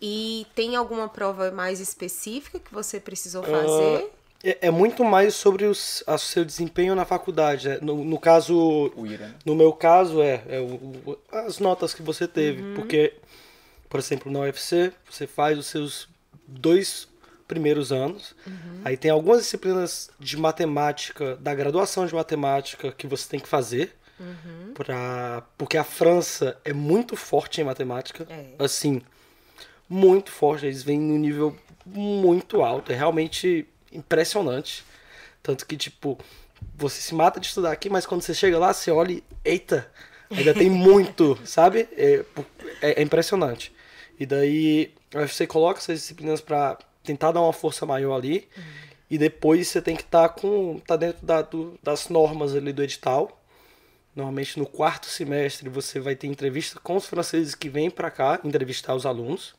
Speaker 1: E tem alguma prova mais específica que você precisou fazer?
Speaker 3: É muito mais sobre o seu desempenho na faculdade. Né? No caso,
Speaker 2: O IRA, né?
Speaker 3: no meu caso, as notas que você teve. Porque, por exemplo, na UFC, você faz os seus 2 primeiros anos. Aí tem algumas disciplinas de matemática, da graduação de matemática, que você tem que fazer. Porque a França é muito forte em matemática. Assim, muito forte. Eles vêm num nível muito alto. É realmente impressionante. Tanto que, tipo, você se mata de estudar aqui, mas quando você chega lá, você olha e, eita, ainda tem muito, sabe? É impressionante. E daí, você coloca essas disciplinas pra tentar dar uma força maior ali, e depois você tem que estar dentro das normas ali do edital. Normalmente no 4º semestre você vai ter entrevista com os franceses que vêm pra cá entrevistar os alunos.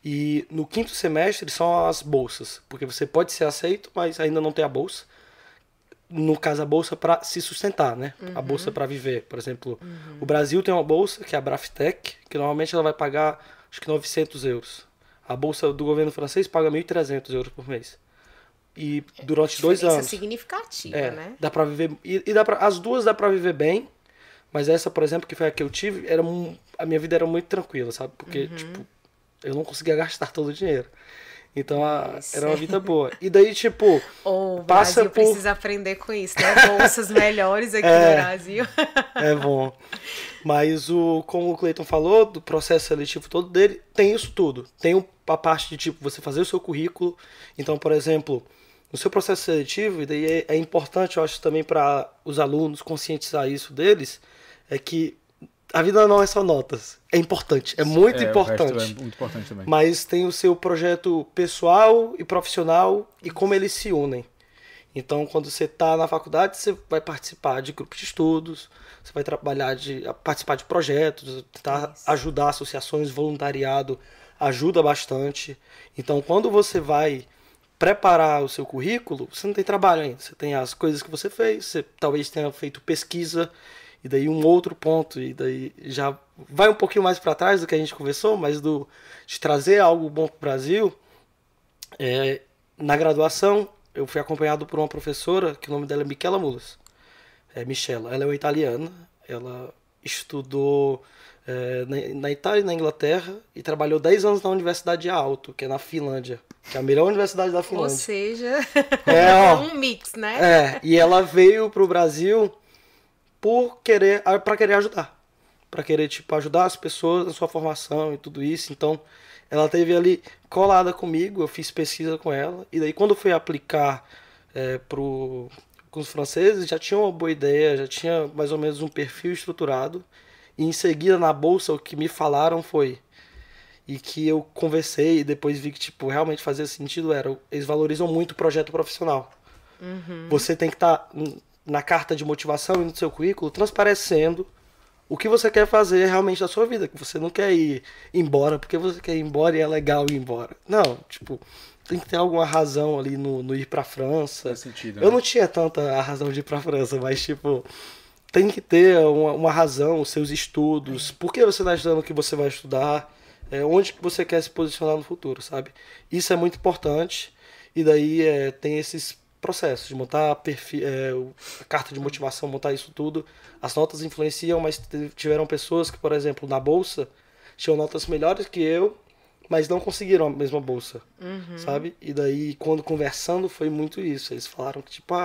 Speaker 3: E no 5º semestre são as bolsas, porque você pode ser aceito, mas ainda não tem a bolsa. No caso, a bolsa para se sustentar, né? A bolsa para viver. Por exemplo, o Brasil tem uma bolsa, que é a Braftec, que normalmente ela vai pagar, acho que 900 euros. A bolsa do governo francês paga 1.300 euros por mês. E durante 2 anos.
Speaker 1: Significativa, né?
Speaker 3: Dá pra viver. As duas dá pra viver bem, mas essa, por exemplo, que foi a que eu tive, a minha vida era muito tranquila, sabe? Porque, tipo, eu não conseguia gastar todo o dinheiro. Então, era uma vida boa. E daí, tipo,
Speaker 1: O
Speaker 3: passa
Speaker 1: Brasil precisa aprender com isso, né? Bolsas melhores aqui no Brasil.
Speaker 3: É bom. Mas, como o Cleiton falou, do processo seletivo todo dele, tem isso tudo. Tem a parte de, tipo, você fazer o seu currículo. Então, por exemplo, no seu processo seletivo, e daí é importante, eu acho, também para os alunos conscientizar isso deles, é que a vida não é só notas. É importante, é muito importante.
Speaker 2: O resto é muito importante também.
Speaker 3: Mas tem o seu projeto pessoal e profissional e como eles se unem. Então, quando você está na faculdade, você vai participar de grupos de estudos, você vai participar de projetos, tentar ajudar associações, voluntariado, ajuda bastante. Então, quando você vai preparar o seu currículo, você não tem trabalho ainda. Você tem as coisas que você fez, você talvez tenha feito pesquisa, e daí um outro ponto, e daí já vai um pouquinho mais para trás do que a gente conversou, mas de trazer algo bom para o Brasil. Na graduação, eu fui acompanhado por uma professora, que o nome dela é Michela Mulas. Michela, ela é uma italiana, ela estudou na Itália e na Inglaterra e trabalhou 10 anos na Universidade de Aalto, que é na Finlândia, que é a melhor universidade da Finlândia.
Speaker 1: Ou seja, é um mix, né?
Speaker 3: E ela veio pro Brasil para querer ajudar. Para querer, tipo, ajudar as pessoas na sua formação e tudo isso. Então, ela esteve ali colada comigo, eu fiz pesquisa com ela. E daí, quando eu fui aplicar com os franceses, já tinha uma boa ideia, já tinha mais ou menos um perfil estruturado. E em seguida, na bolsa, o que me falaram foi... E que eu conversei e depois vi que, tipo, realmente fazia sentido eles valorizam muito o projeto profissional. Você tem que estar na carta de motivação e no seu currículo transparecendo o que você quer fazer realmente da sua vida. Que você não quer ir embora porque você quer ir embora e é legal ir embora. Não, tipo, tem que ter alguma razão ali no ir pra França.
Speaker 2: Faz sentido,
Speaker 3: Eu não tinha tanta a razão de ir pra França, mas, tipo, tem que ter uma razão, os seus estudos, por que você está estudando o que você vai estudar, onde que você quer se posicionar no futuro, sabe? Isso é muito importante. E daí tem esses processos de montar a carta de motivação, montar isso tudo. As notas influenciam, mas tiveram pessoas que, por exemplo, na bolsa, tinham notas melhores que eu, mas não conseguiram a mesma bolsa, sabe? E daí, quando conversando, foi muito isso. Eles falaram que, tipo,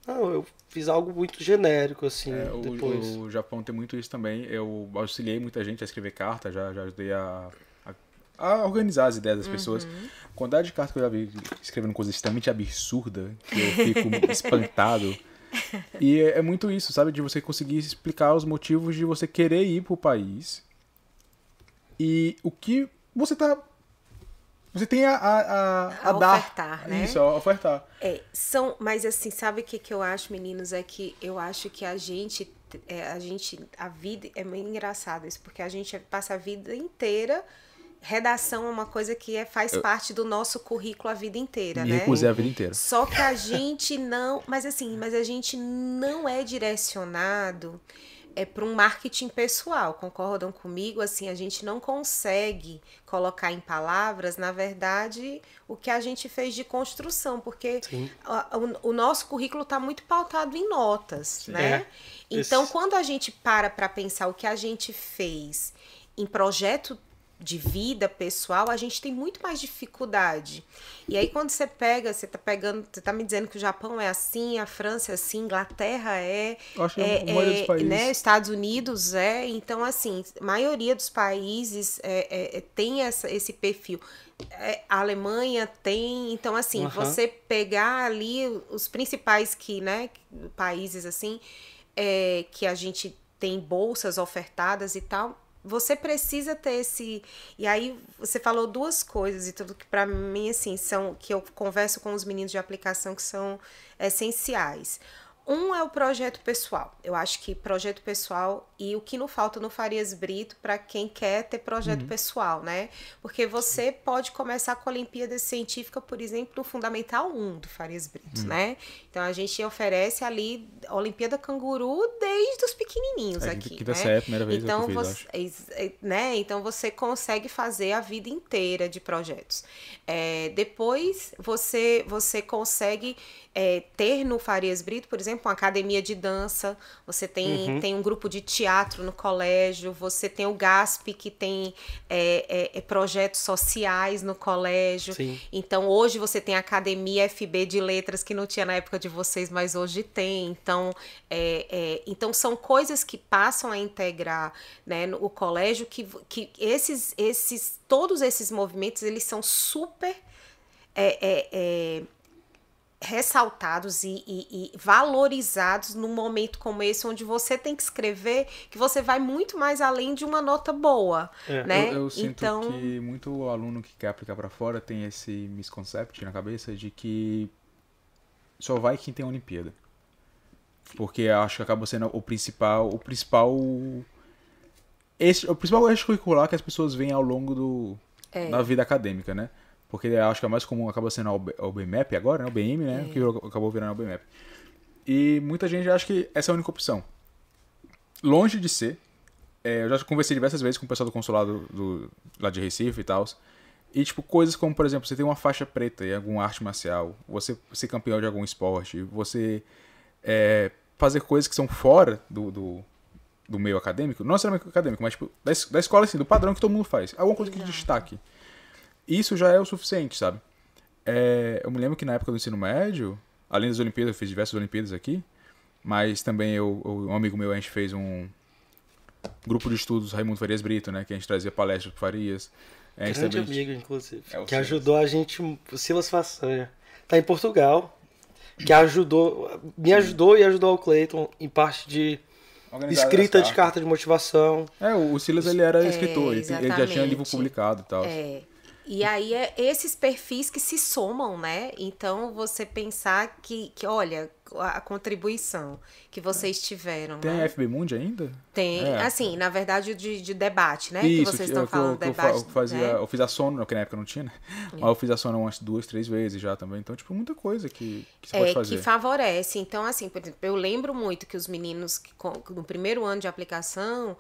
Speaker 3: não, eu fiz algo muito genérico, assim, depois.
Speaker 2: O Japão tem muito isso também. Eu auxiliei muita gente a escrever carta, já ajudei a organizar as ideias das pessoas. A quantidade de cartas que eu já vi escrevendo coisa extremamente absurda, que eu fico espantado. E é muito isso, sabe? De você conseguir explicar os motivos de você querer ir pro país e o que você tem a dar.
Speaker 1: Ofertar, né?
Speaker 2: Isso, a ofertar.
Speaker 1: Mas assim, sabe o que eu acho, meninos? É que eu acho que a vida é muito engraçado isso, porque a gente passa a vida inteira. Redação é uma coisa que faz parte do nosso currículo a vida inteira, né?
Speaker 2: Recusei a vida inteira.
Speaker 1: Só que a gente não... Mas a gente não é direcionado para um marketing pessoal, concordam comigo? Assim, a gente não consegue colocar em palavras, na verdade, o que a gente fez de construção, porque o nosso currículo está muito pautado em notas, né? Então, quando a gente para pensar o que a gente fez em projeto de vida pessoal, a gente tem muito mais dificuldade. E aí quando você tá me dizendo que o Japão é assim, a França é assim, Inglaterra
Speaker 2: acho que a maioria dos países,
Speaker 1: né, Estados Unidos então assim, a maioria dos países tem esse perfil. A Alemanha tem, então assim, você pegar ali os principais países assim, que a gente tem bolsas ofertadas e tal, você precisa ter esse... E aí você falou duas coisas e tudo que para mim assim são, que eu converso com os meninos de aplicação, que são essenciais. Um é o projeto pessoal. Eu acho que projeto pessoal e o que não falta no Farias Brito para quem quer ter projeto pessoal, né? Porque você pode começar com a Olimpíada Científica, por exemplo, no Fundamental 1 do Farias Brito, né? Então a gente oferece ali a Olimpíada Canguru desde os pequenininhos aqui,
Speaker 2: quinta série, primeira vez
Speaker 1: então
Speaker 2: que eu fiz,
Speaker 1: então você consegue fazer a vida inteira de projetos. Depois você consegue ter no Farias Brito, por exemplo, uma academia de dança, você tem um grupo de teatro no colégio, você tem o GASP, que tem projetos sociais no colégio.
Speaker 3: Sim.
Speaker 1: Então, hoje você tem a Academia FB de Letras, que não tinha na época de vocês, mas hoje tem. Então, são coisas que passam a integrar, né, o colégio, que todos esses movimentos, eles são super... ressaltados e valorizados num momento como esse, onde você tem que escrever, que você vai muito mais além de uma nota boa, né?
Speaker 2: Eu sinto que muito aluno que quer aplicar para fora tem esse misconcept na cabeça de que só vai quem tem a Olimpíada. Porque eu acho que acaba sendo o principal extracurricular que as pessoas veem ao longo da vida acadêmica, né? Porque eu acho que é mais comum acaba sendo o BMAP agora, né? O BM, né? Que acabou virando o BMAP. E muita gente acha que essa é a única opção. Longe de ser. Eu já conversei diversas vezes com o pessoal do consulado lá de Recife e tal. E, tipo, coisas como, por exemplo, você tem uma faixa preta em alguma arte marcial, você ser campeão de algum esporte, você fazer coisas que são fora do meio acadêmico, não necessariamente acadêmico, mas, tipo, da escola, assim, do padrão que todo mundo faz. Alguma coisa que destaque. Isso já é o suficiente, sabe? Eu me lembro que na época do ensino médio, além das Olimpíadas, eu fiz diversas Olimpíadas aqui, mas também um amigo meu, a gente fez um grupo de estudos Raimundo Farias Brito, né? Que a gente trazia palestras pro Farias.
Speaker 3: Grande amigo, inclusive. Que ajudou a gente, o Silas Façanha. Tá em Portugal, que me ajudou e ajudou o Cleiton em parte de escrita de carta de motivação.
Speaker 2: O Silas, ele era escritor, ele já tinha livro publicado e tal.
Speaker 1: E aí esses perfis que se somam, né? Então você pensar que olha, a contribuição que vocês tiveram.
Speaker 2: Tem
Speaker 1: né?
Speaker 2: a FB Mundi ainda?
Speaker 1: Tem, assim, na verdade de debate, né?
Speaker 2: Isso,
Speaker 1: que vocês estão falando, debate.
Speaker 2: Eu fiz a Sono, que na época não tinha, né? Mas eu fiz a Sono umas 2, 3 vezes já também. Então, tipo, muita coisa que você pode fazer.
Speaker 1: Que favorece. Então, assim, por exemplo, eu lembro muito que os meninos, no primeiro ano de aplicação,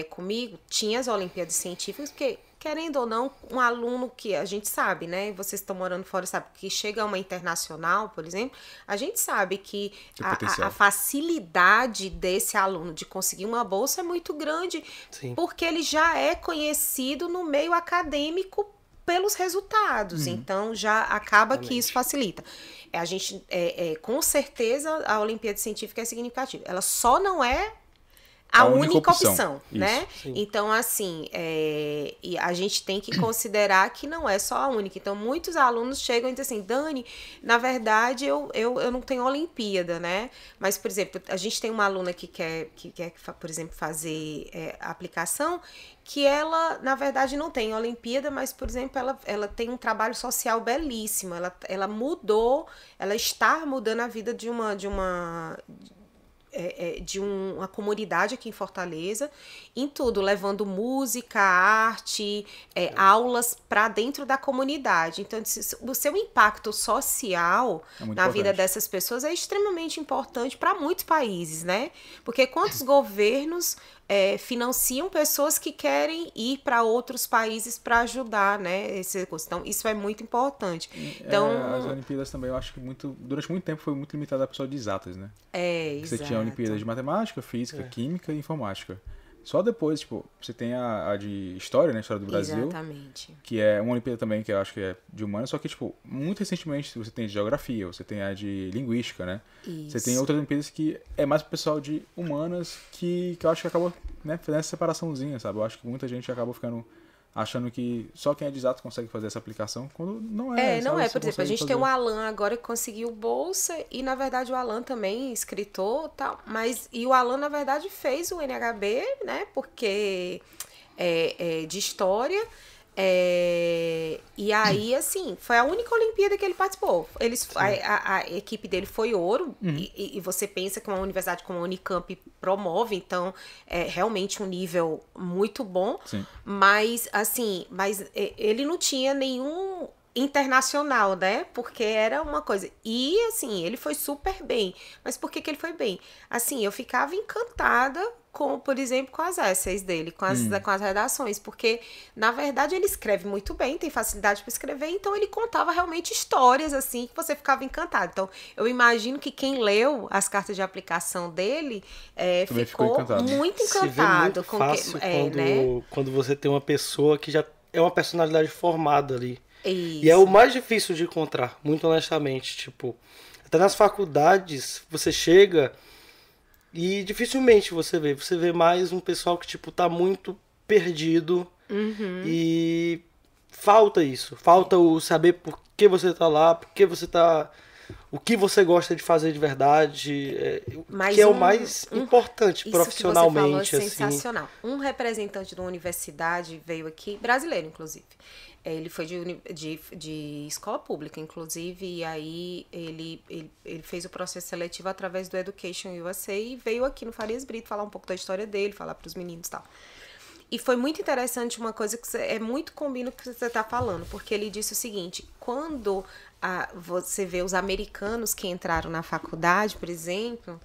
Speaker 1: comigo, tinha as Olimpíadas Científicas, porque querendo ou não, um aluno que a gente sabe, né? Vocês estão morando fora, sabe? Que chega a uma internacional, por exemplo, a gente sabe que a facilidade desse aluno de conseguir uma bolsa é muito grande, Sim. porque ele já é conhecido no meio acadêmico pelos resultados. Então, já acaba que isso facilita. A gente, com certeza, a Olimpíada Científica é significativa. Ela só não é a única opção, né? Sim. Então, assim, e a gente tem que considerar que não é só a única. Então, muitos alunos chegam e dizem assim, Dani, na verdade, eu não tenho Olimpíada, né? Mas, por exemplo, a gente tem uma aluna que quer por exemplo, fazer a aplicação, que ela, na verdade, não tem Olimpíada, mas, por exemplo, ela tem um trabalho social belíssimo. Ela mudou, ela está mudando a vida de uma comunidade aqui em Fortaleza, em tudo, levando música, arte, aulas para dentro da comunidade. Então, o seu impacto social na vida dessas pessoas é extremamente importante para muitos países, né? Porque quantos governos financiam pessoas que querem ir para outros países para ajudar, né? Então, isso é muito importante. Então,
Speaker 2: as Olimpíadas também, eu acho que durante muito tempo foi muito limitada a pessoa de exatas, né? Você tinha a Olimpíada de Matemática, Física, Química e Informática. Só depois, tipo, você tem a de História, né? História do Brasil.
Speaker 1: Exatamente.
Speaker 2: Que é uma Olimpíada também, que eu acho que é de Humanas, só que, tipo, muito recentemente você tem a de Geografia, você tem a de Linguística, né? Isso. Você tem outras Olimpíadas que é mais pro pessoal de Humanas, que eu acho que acaba, né, fazendo essa separaçãozinha, sabe? Eu acho que muita gente acaba ficando achando que só quem é de exato consegue fazer essa aplicação, quando não é.
Speaker 1: Não é, por exemplo, a gente tem o Alan agora que conseguiu bolsa, e na verdade o Alan também escritor e tal, e o Alan na verdade fez o NHB, né, porque de História, e aí, assim, foi a única Olimpíada que ele participou. A equipe dele foi ouro, e você pensa que uma universidade como a Unicamp promove, então é realmente um nível muito bom.
Speaker 2: Sim.
Speaker 1: Mas, assim, ele não tinha nenhum internacional, né? Porque era uma coisa. E, assim, ele foi super bem. Mas por que ele foi bem? Assim, eu ficava encantada por exemplo, com as essays dele, com as redações, porque, na verdade, ele escreve muito bem, tem facilidade para escrever, então ele contava realmente histórias, assim, que você ficava encantado. Então, eu imagino que quem leu as cartas de aplicação dele ficou muito encantado.
Speaker 3: Se vê muito fácil quando você tem uma pessoa que já é uma personalidade formada ali.
Speaker 1: Isso.
Speaker 3: E é o mais difícil de encontrar, muito honestamente, tipo, até nas faculdades, você chega... E dificilmente você vê mais um pessoal que, tipo, tá muito perdido. E falta isso. Falta o saber por que você tá lá, por que você tá o que você gosta de fazer de verdade,
Speaker 1: Mas
Speaker 3: que é o mais importante profissionalmente.
Speaker 1: Isso que você falou é
Speaker 3: assim.
Speaker 1: sensacional. Um representante de uma universidade veio aqui, brasileiro, inclusive. Ele foi de escola pública, inclusive, e aí ele fez o processo seletivo através do Education USA e veio aqui no Farias Brito falar um pouco da história dele, falar para os meninos e tal. E foi muito interessante uma coisa que é muito combina com o que você está falando, porque ele disse o seguinte, quando você vê os americanos que entraram na faculdade, por exemplo,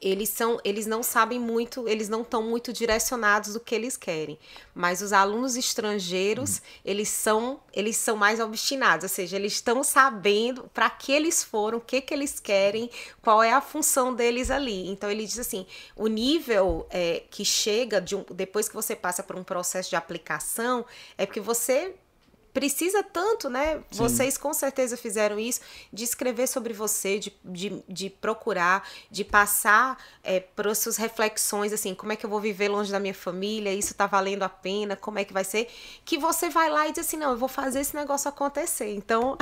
Speaker 1: eles não sabem muito, eles não estão muito direcionados do que eles querem. Mas os alunos estrangeiros, eles são mais obstinados, ou seja, eles estão sabendo para que eles foram, o que eles querem, qual é a função deles ali. Então ele diz assim, o nível que chega depois que você passa por um processo de aplicação, é porque você precisa tanto, né? Sim. Vocês com certeza fizeram isso, de escrever sobre você, de procurar, de passar para as suas reflexões, assim, como é que eu vou viver longe da minha família, isso tá valendo a pena, como é que vai ser, que você vai lá e diz assim, não, eu vou fazer esse negócio acontecer. Então,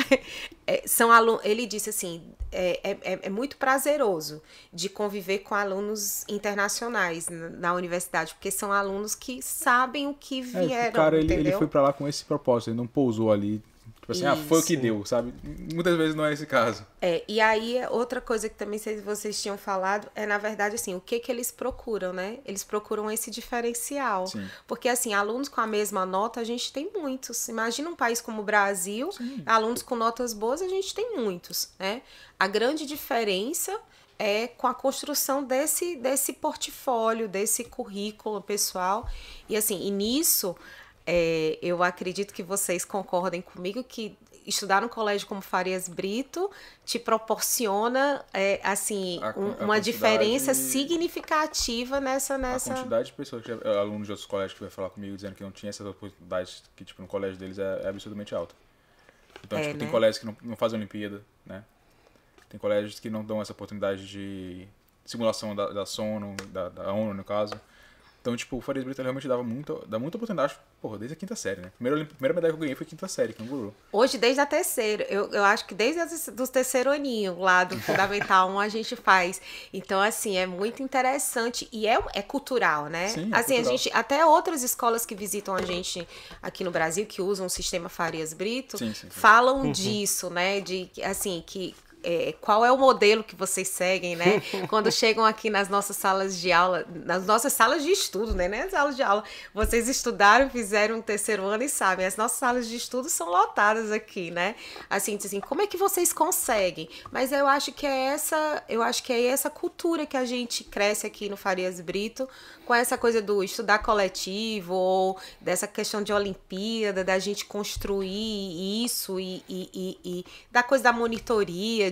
Speaker 1: ele disse assim, é muito prazeroso de conviver com alunos internacionais na universidade, porque são alunos que sabem o que vieram,
Speaker 2: cara,
Speaker 1: entendeu?
Speaker 2: Ele foi pra lá com esse propósito, ele não pousou ali, tipo assim, foi o que deu, sabe? Muitas vezes não é esse caso.
Speaker 1: E aí, outra coisa que também vocês tinham falado é, na verdade, assim, o que eles procuram, né? Eles procuram esse diferencial.
Speaker 2: Sim.
Speaker 1: Porque, assim, alunos com a mesma nota, a gente tem muitos. Imagina um país como o Brasil, sim, alunos com notas boas, a gente tem muitos, né? A grande diferença é com a construção desse portfólio, desse currículo pessoal. E, assim, e nisso... eu acredito que vocês concordem comigo que estudar no colégio como Farias Brito te proporciona assim, uma diferença significativa nessa...
Speaker 2: A quantidade de pessoas, alunos de outros colégios que vai falar comigo dizendo que não tinha essas oportunidades, que tipo, no colégio deles é absurdamente alta. Então, tipo, tem colégios que não fazem Olimpíada, né? Tem colégios que não dão essa oportunidade de simulação da sono, da ONU, no caso. Então, tipo, o Farias Brito realmente dá muita oportunidade, porra, desde a quinta série, né? Primeira medalha que eu ganhei foi quinta série, canguru.
Speaker 1: Hoje, desde a terceira. Eu acho que desde dos terceiro aninho, lá do Fundamental 1, a gente faz. Então, assim, é muito interessante. E é cultural, né?
Speaker 2: Sim,
Speaker 1: assim,
Speaker 2: cultural.
Speaker 1: A gente, até outras escolas que visitam a gente aqui no Brasil, que usam o sistema Farias Brito, sim. falam disso, né? De, assim, que... qual é o modelo que vocês seguem, né? Quando chegam aqui nas nossas salas de aula, nas nossas salas de estudo, né? Nas salas de aula, vocês estudaram, fizeram um terceiro ano e sabem, as nossas salas de estudo são lotadas aqui, né? Assim, como é que vocês conseguem? Mas eu acho que é essa cultura que a gente cresce aqui no Farias Brito, com essa coisa do estudar coletivo, ou dessa questão de Olimpíada, da gente construir isso e da coisa da monitoria,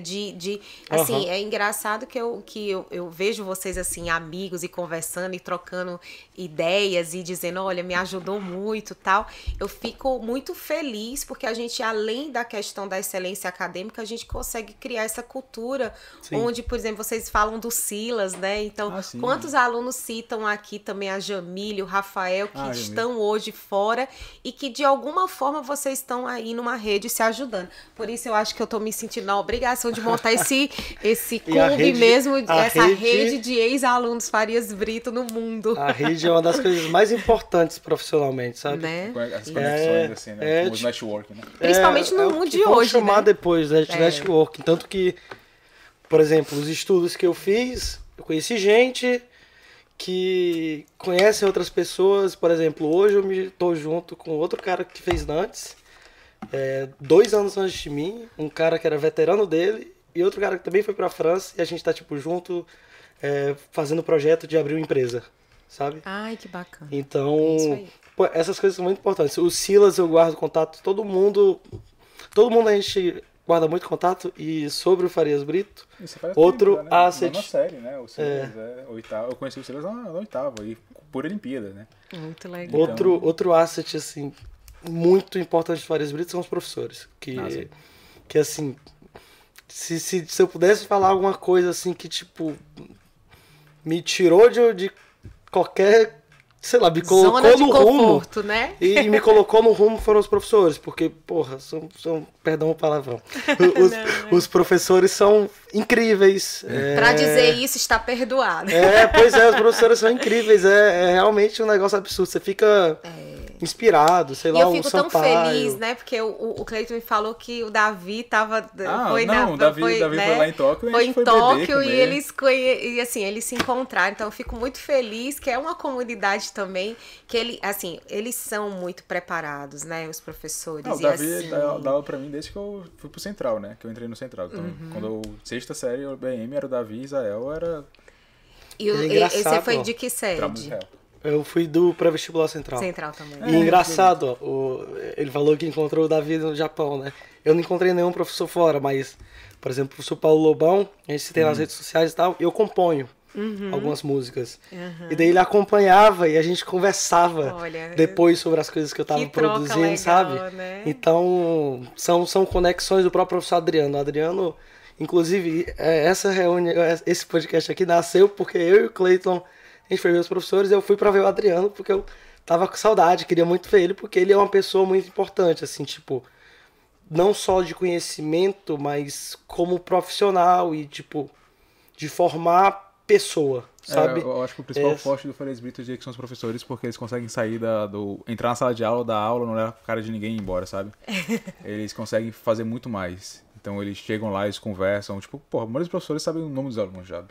Speaker 1: assim, é engraçado que eu vejo vocês, assim, amigos e conversando e trocando ideias e dizendo, olha, me ajudou muito, tal. Eu fico muito feliz porque a gente, além da questão da excelência acadêmica, a gente consegue criar essa cultura, sim, onde, por exemplo, vocês falam do Silas, né? Então, quantos alunos citam aqui também a Jamília, o Rafael, que estão hoje fora e que, de alguma forma, vocês estão aí numa rede se ajudando. Por isso, eu acho que eu tô me sentindo na obrigação de montar esse clube mesmo, essa rede de ex-alunos Farias Brito no mundo.
Speaker 3: A rede é uma das coisas mais importantes profissionalmente, sabe?
Speaker 1: Né?
Speaker 2: As conexões, assim, né? Os networking, né?
Speaker 1: Principalmente no mundo de hoje,
Speaker 3: vamos chamar
Speaker 1: né?
Speaker 3: depois, né, de networking. Tanto que, por exemplo, os estudos que eu fiz, eu conheci gente que conhece outras pessoas. Por exemplo, hoje eu tô junto com outro cara que fez antes, 2 anos antes de mim, um cara que era veterano dele e outro cara que também foi pra França, e a gente tá tipo junto fazendo o projeto de abrir uma empresa, sabe?
Speaker 1: Ai, que bacana.
Speaker 3: Então, essas coisas são muito importantes. O Silas eu guardo contato, todo mundo a gente guarda muito contato. E sobre o Farias Brito, outro
Speaker 2: tempo, né?
Speaker 3: asset.
Speaker 2: Na série, né? O Silas oitavo. Eu conheci o Silas na oitava, e por Olimpíada, né?
Speaker 1: Muito legal.
Speaker 3: Outro asset, assim, muito importante do Farias Brito são os professores. Que assim, se eu pudesse falar alguma coisa assim que, tipo, me tirou de qualquer sei lá, me colocou
Speaker 1: Zona de
Speaker 3: no rumo.
Speaker 1: conforto, né?
Speaker 3: E me colocou no rumo foram os professores, porque, porra, perdão o palavrão. Os professores são incríveis.
Speaker 1: Pra dizer isso, está perdoado.
Speaker 3: Pois é, os professores são incríveis. É realmente um negócio absurdo. Você fica inspirado, sei lá,
Speaker 1: E eu fico tão
Speaker 3: Sampaio.
Speaker 1: feliz, né? Porque o Cleiton me falou que o Davi tava...
Speaker 2: o Davi foi lá em Tóquio.
Speaker 1: Foi em
Speaker 2: foi
Speaker 1: Tóquio
Speaker 2: beber,
Speaker 1: e eles se encontraram. Então eu fico muito feliz que é uma comunidade também que eles são muito preparados, né? Os professores.
Speaker 2: O Davi dá aula pra mim desde que eu fui pro Central, né? Que eu entrei no Central. Então, quando eu, sexta série, o BM era o Davi, Isael era...
Speaker 1: E você foi de que sede?
Speaker 3: Eu fui do pré-vestibular Central.
Speaker 1: Central também.
Speaker 3: E engraçado, ó, ele falou que encontrou o Davi no Japão, né? Eu não encontrei nenhum professor fora, mas, por exemplo, o professor Paulo Lobão, a gente se tem nas redes sociais e tal, eu componho algumas músicas. E daí ele acompanhava e a gente conversava depois sobre as coisas que eu tava produzindo,
Speaker 1: legal,
Speaker 3: sabe?
Speaker 1: Né?
Speaker 3: Então, são conexões do próprio professor Adriano. O Adriano, inclusive, esse podcast aqui nasceu porque eu e o Cleiton, a gente foi ver os professores e eu fui pra ver o Adriano porque eu tava com saudade, queria muito ver ele, porque ele é uma pessoa muito importante, assim, tipo, não só de conhecimento, mas como profissional e, tipo, de formar pessoa, sabe?
Speaker 2: Eu acho que o principal forte do Farias Brito é que são os professores, porque eles conseguem sair entrar na sala de aula, dar aula, não olhar a cara de ninguém e ir embora, sabe? Eles conseguem fazer muito mais. Então eles chegam lá, eles conversam, tipo, porra, a maioria dos professores sabem o nome dos alunos, sabe?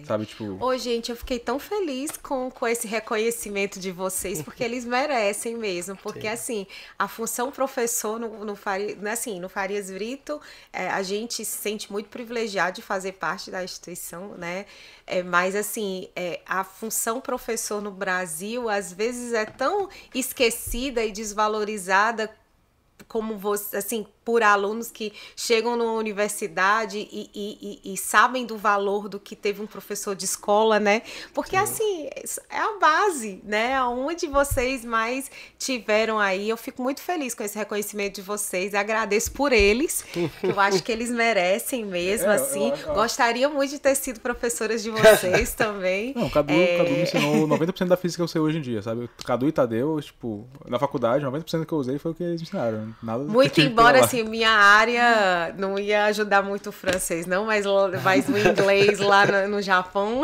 Speaker 2: Sabe, tipo...
Speaker 1: Ô, gente, eu fiquei tão feliz com esse reconhecimento de vocês, porque eles merecem mesmo. Porque, assim, a função professor no Farias Brito, a gente se sente muito privilegiado de fazer parte da instituição, né? Mas, assim, a função professor no Brasil, às vezes, é tão esquecida e desvalorizada como você, assim, por alunos que chegam na universidade e sabem do valor do que teve um professor de escola, né? Porque, assim, é a base, né? Aonde vocês mais tiveram aí. Eu fico muito feliz com esse reconhecimento de vocês. Agradeço por eles, que eu acho que eles merecem mesmo, assim. Gostaria muito de ter sido professoras de vocês também.
Speaker 2: Não, o Cadu me ensinou 90% da física que eu sei hoje em dia, sabe? Cadu e Tadeu, tipo, na faculdade, 90% que eu usei foi o que eles me ensinaram. Nada
Speaker 1: muito embora, assim, minha área não ia ajudar muito o francês, não, mas o inglês lá no Japão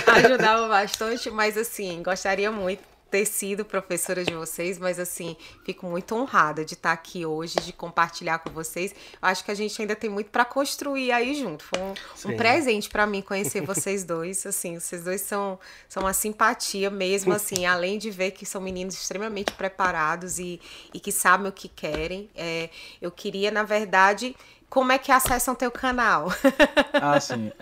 Speaker 1: ajudava bastante, mas, assim, gostaria muito ter sido professora de vocês, mas, assim, fico muito honrada de estar aqui hoje, de compartilhar com vocês. Acho que a gente ainda tem muito para construir aí junto. Foi um presente para mim conhecer vocês dois, assim, vocês dois são uma simpatia mesmo, assim, além de ver que são meninos extremamente preparados e que sabem o que querem. Eu queria, na verdade, como é que acessam teu canal?
Speaker 2: Sim,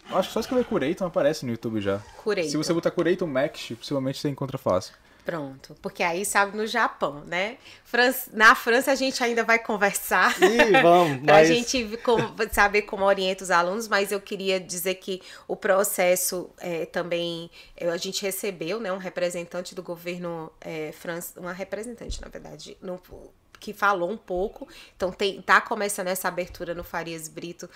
Speaker 2: acho que só escrever Cureiton aparece no YouTube já.
Speaker 1: Cureiton.
Speaker 2: Se você botar Cureiton Max, possivelmente você encontra fácil.
Speaker 1: Pronto, porque aí sabe no Japão, né? Na França a gente ainda vai conversar.
Speaker 3: Vamos,
Speaker 1: pra gente saber como orienta os alunos, mas eu queria dizer que o processo também, a gente recebeu, né, um representante do governo uma representante, na verdade, que falou um pouco, então tá começando essa abertura no Farias Brito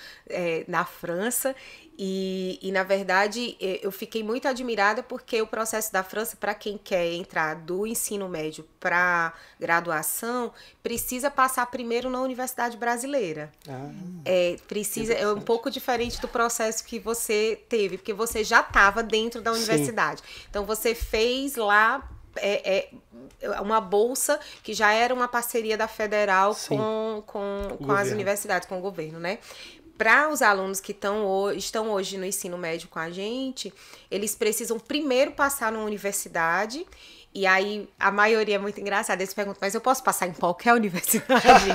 Speaker 1: na França, e na verdade eu fiquei muito admirada porque o processo da França, para quem quer entrar do ensino médio para graduação, precisa passar primeiro na Universidade Brasileira. É um pouco diferente do processo que você teve, porque você já estava dentro da universidade. Sim. Então você fez lá uma bolsa que já era uma parceria da Federal com as universidades, com o governo, né? Para os alunos que estão hoje no ensino médio com a gente, eles precisam primeiro passar numa universidade. E aí, a maioria é muito engraçada. Eles perguntam, mas eu posso passar em qualquer universidade?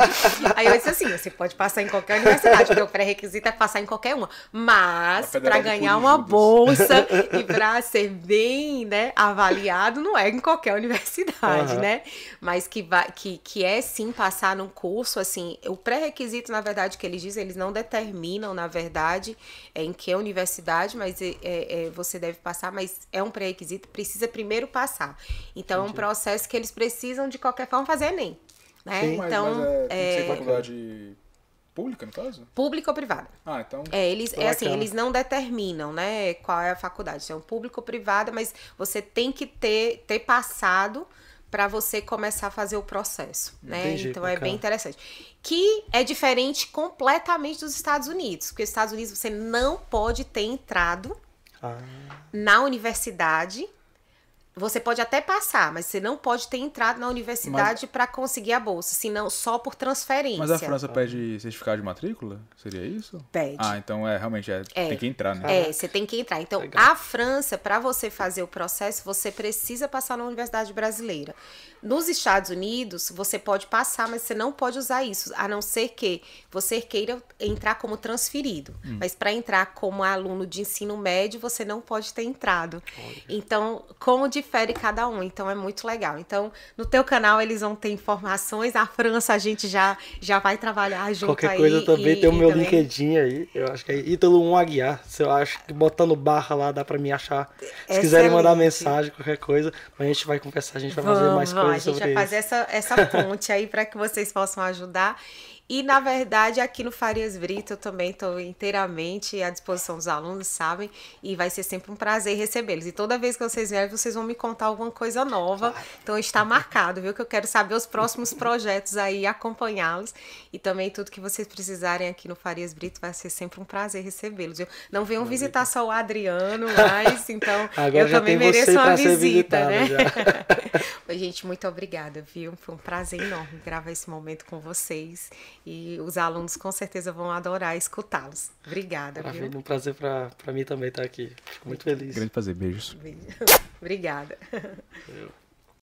Speaker 1: Aí eu disse assim, você pode passar em qualquer universidade, porque o pré-requisito é passar em qualquer uma. Mas, para ganhar uma bolsa e para ser bem, né, avaliado, não é em qualquer universidade, né? Mas que é, sim, passar num curso, assim, o pré-requisito, na verdade, que eles dizem, eles não determinam, na verdade, em que universidade, mas você deve passar, mas é um pré-requisito, precisa primeiro passar. Então, é um processo que eles precisam, de qualquer forma, fazer Enem. Né?
Speaker 2: Sim,
Speaker 1: então,
Speaker 2: mas tem que ser faculdade Pública, no caso?
Speaker 1: Pública ou privada.
Speaker 2: Ah, então...
Speaker 1: Eles não determinam, né, qual é a faculdade. Então, público ou privada, mas você tem que ter passado para você começar a fazer o processo, né?
Speaker 3: Entendi,
Speaker 1: então,
Speaker 3: bacana.
Speaker 1: é bem interessante. Que é diferente completamente dos Estados Unidos. Porque nos Estados Unidos você não pode ter entrado na universidade. Você pode até passar, mas você não pode ter entrado na universidade para conseguir a bolsa, senão só por transferência.
Speaker 2: Mas a França pede certificado de matrícula? Seria isso?
Speaker 1: Pede.
Speaker 2: Ah, então realmente tem que entrar, né?
Speaker 1: Você tem que entrar. Então,
Speaker 3: Legal.
Speaker 1: a França, para você fazer o processo, você precisa passar na Universidade Brasileira. Nos Estados Unidos, você pode passar, mas você não pode usar isso, a não ser que você queira entrar como transferido. Mas para entrar como aluno de ensino médio, você não pode ter entrado. Então, como difere cada um? Então, é muito legal. Então, no teu canal, eles vão ter informações. Na França, a gente já vai trabalhar junto
Speaker 3: Qualquer
Speaker 1: aí.
Speaker 3: coisa também tem o meu
Speaker 1: também...
Speaker 3: LinkedIn aí. Eu acho que é Ítalo 1 Aguiar. Se eu acho que botando barra lá dá pra me achar. Se quiserem mandar mensagem, qualquer coisa, a gente vai conversar, a gente vai fazer mais coisas sobre isso.
Speaker 1: A gente vai fazer essa ponte aí para que vocês possam ajudar. E, na verdade, aqui no Farias Brito eu também estou inteiramente à disposição dos alunos, sabem? E vai ser sempre um prazer recebê-los. E toda vez que vocês vierem, vocês vão me contar alguma coisa nova. Então, está marcado, viu? Que eu quero saber os próximos projetos aí, acompanhá-los. E também tudo que vocês precisarem aqui no Farias Brito, vai ser sempre um prazer recebê-los. Não venham visitar só o Adriano, mas então
Speaker 3: agora
Speaker 1: eu também mereço uma visita, né? Oi, gente, muito obrigada, viu? Foi um prazer enorme gravar esse momento com vocês. E os alunos com certeza vão adorar escutá-los. Obrigada, viu?
Speaker 3: Um prazer pra mim também estar aqui. Fico muito feliz.
Speaker 2: Grande prazer. Beijos.
Speaker 1: Obrigada.
Speaker 3: Eu.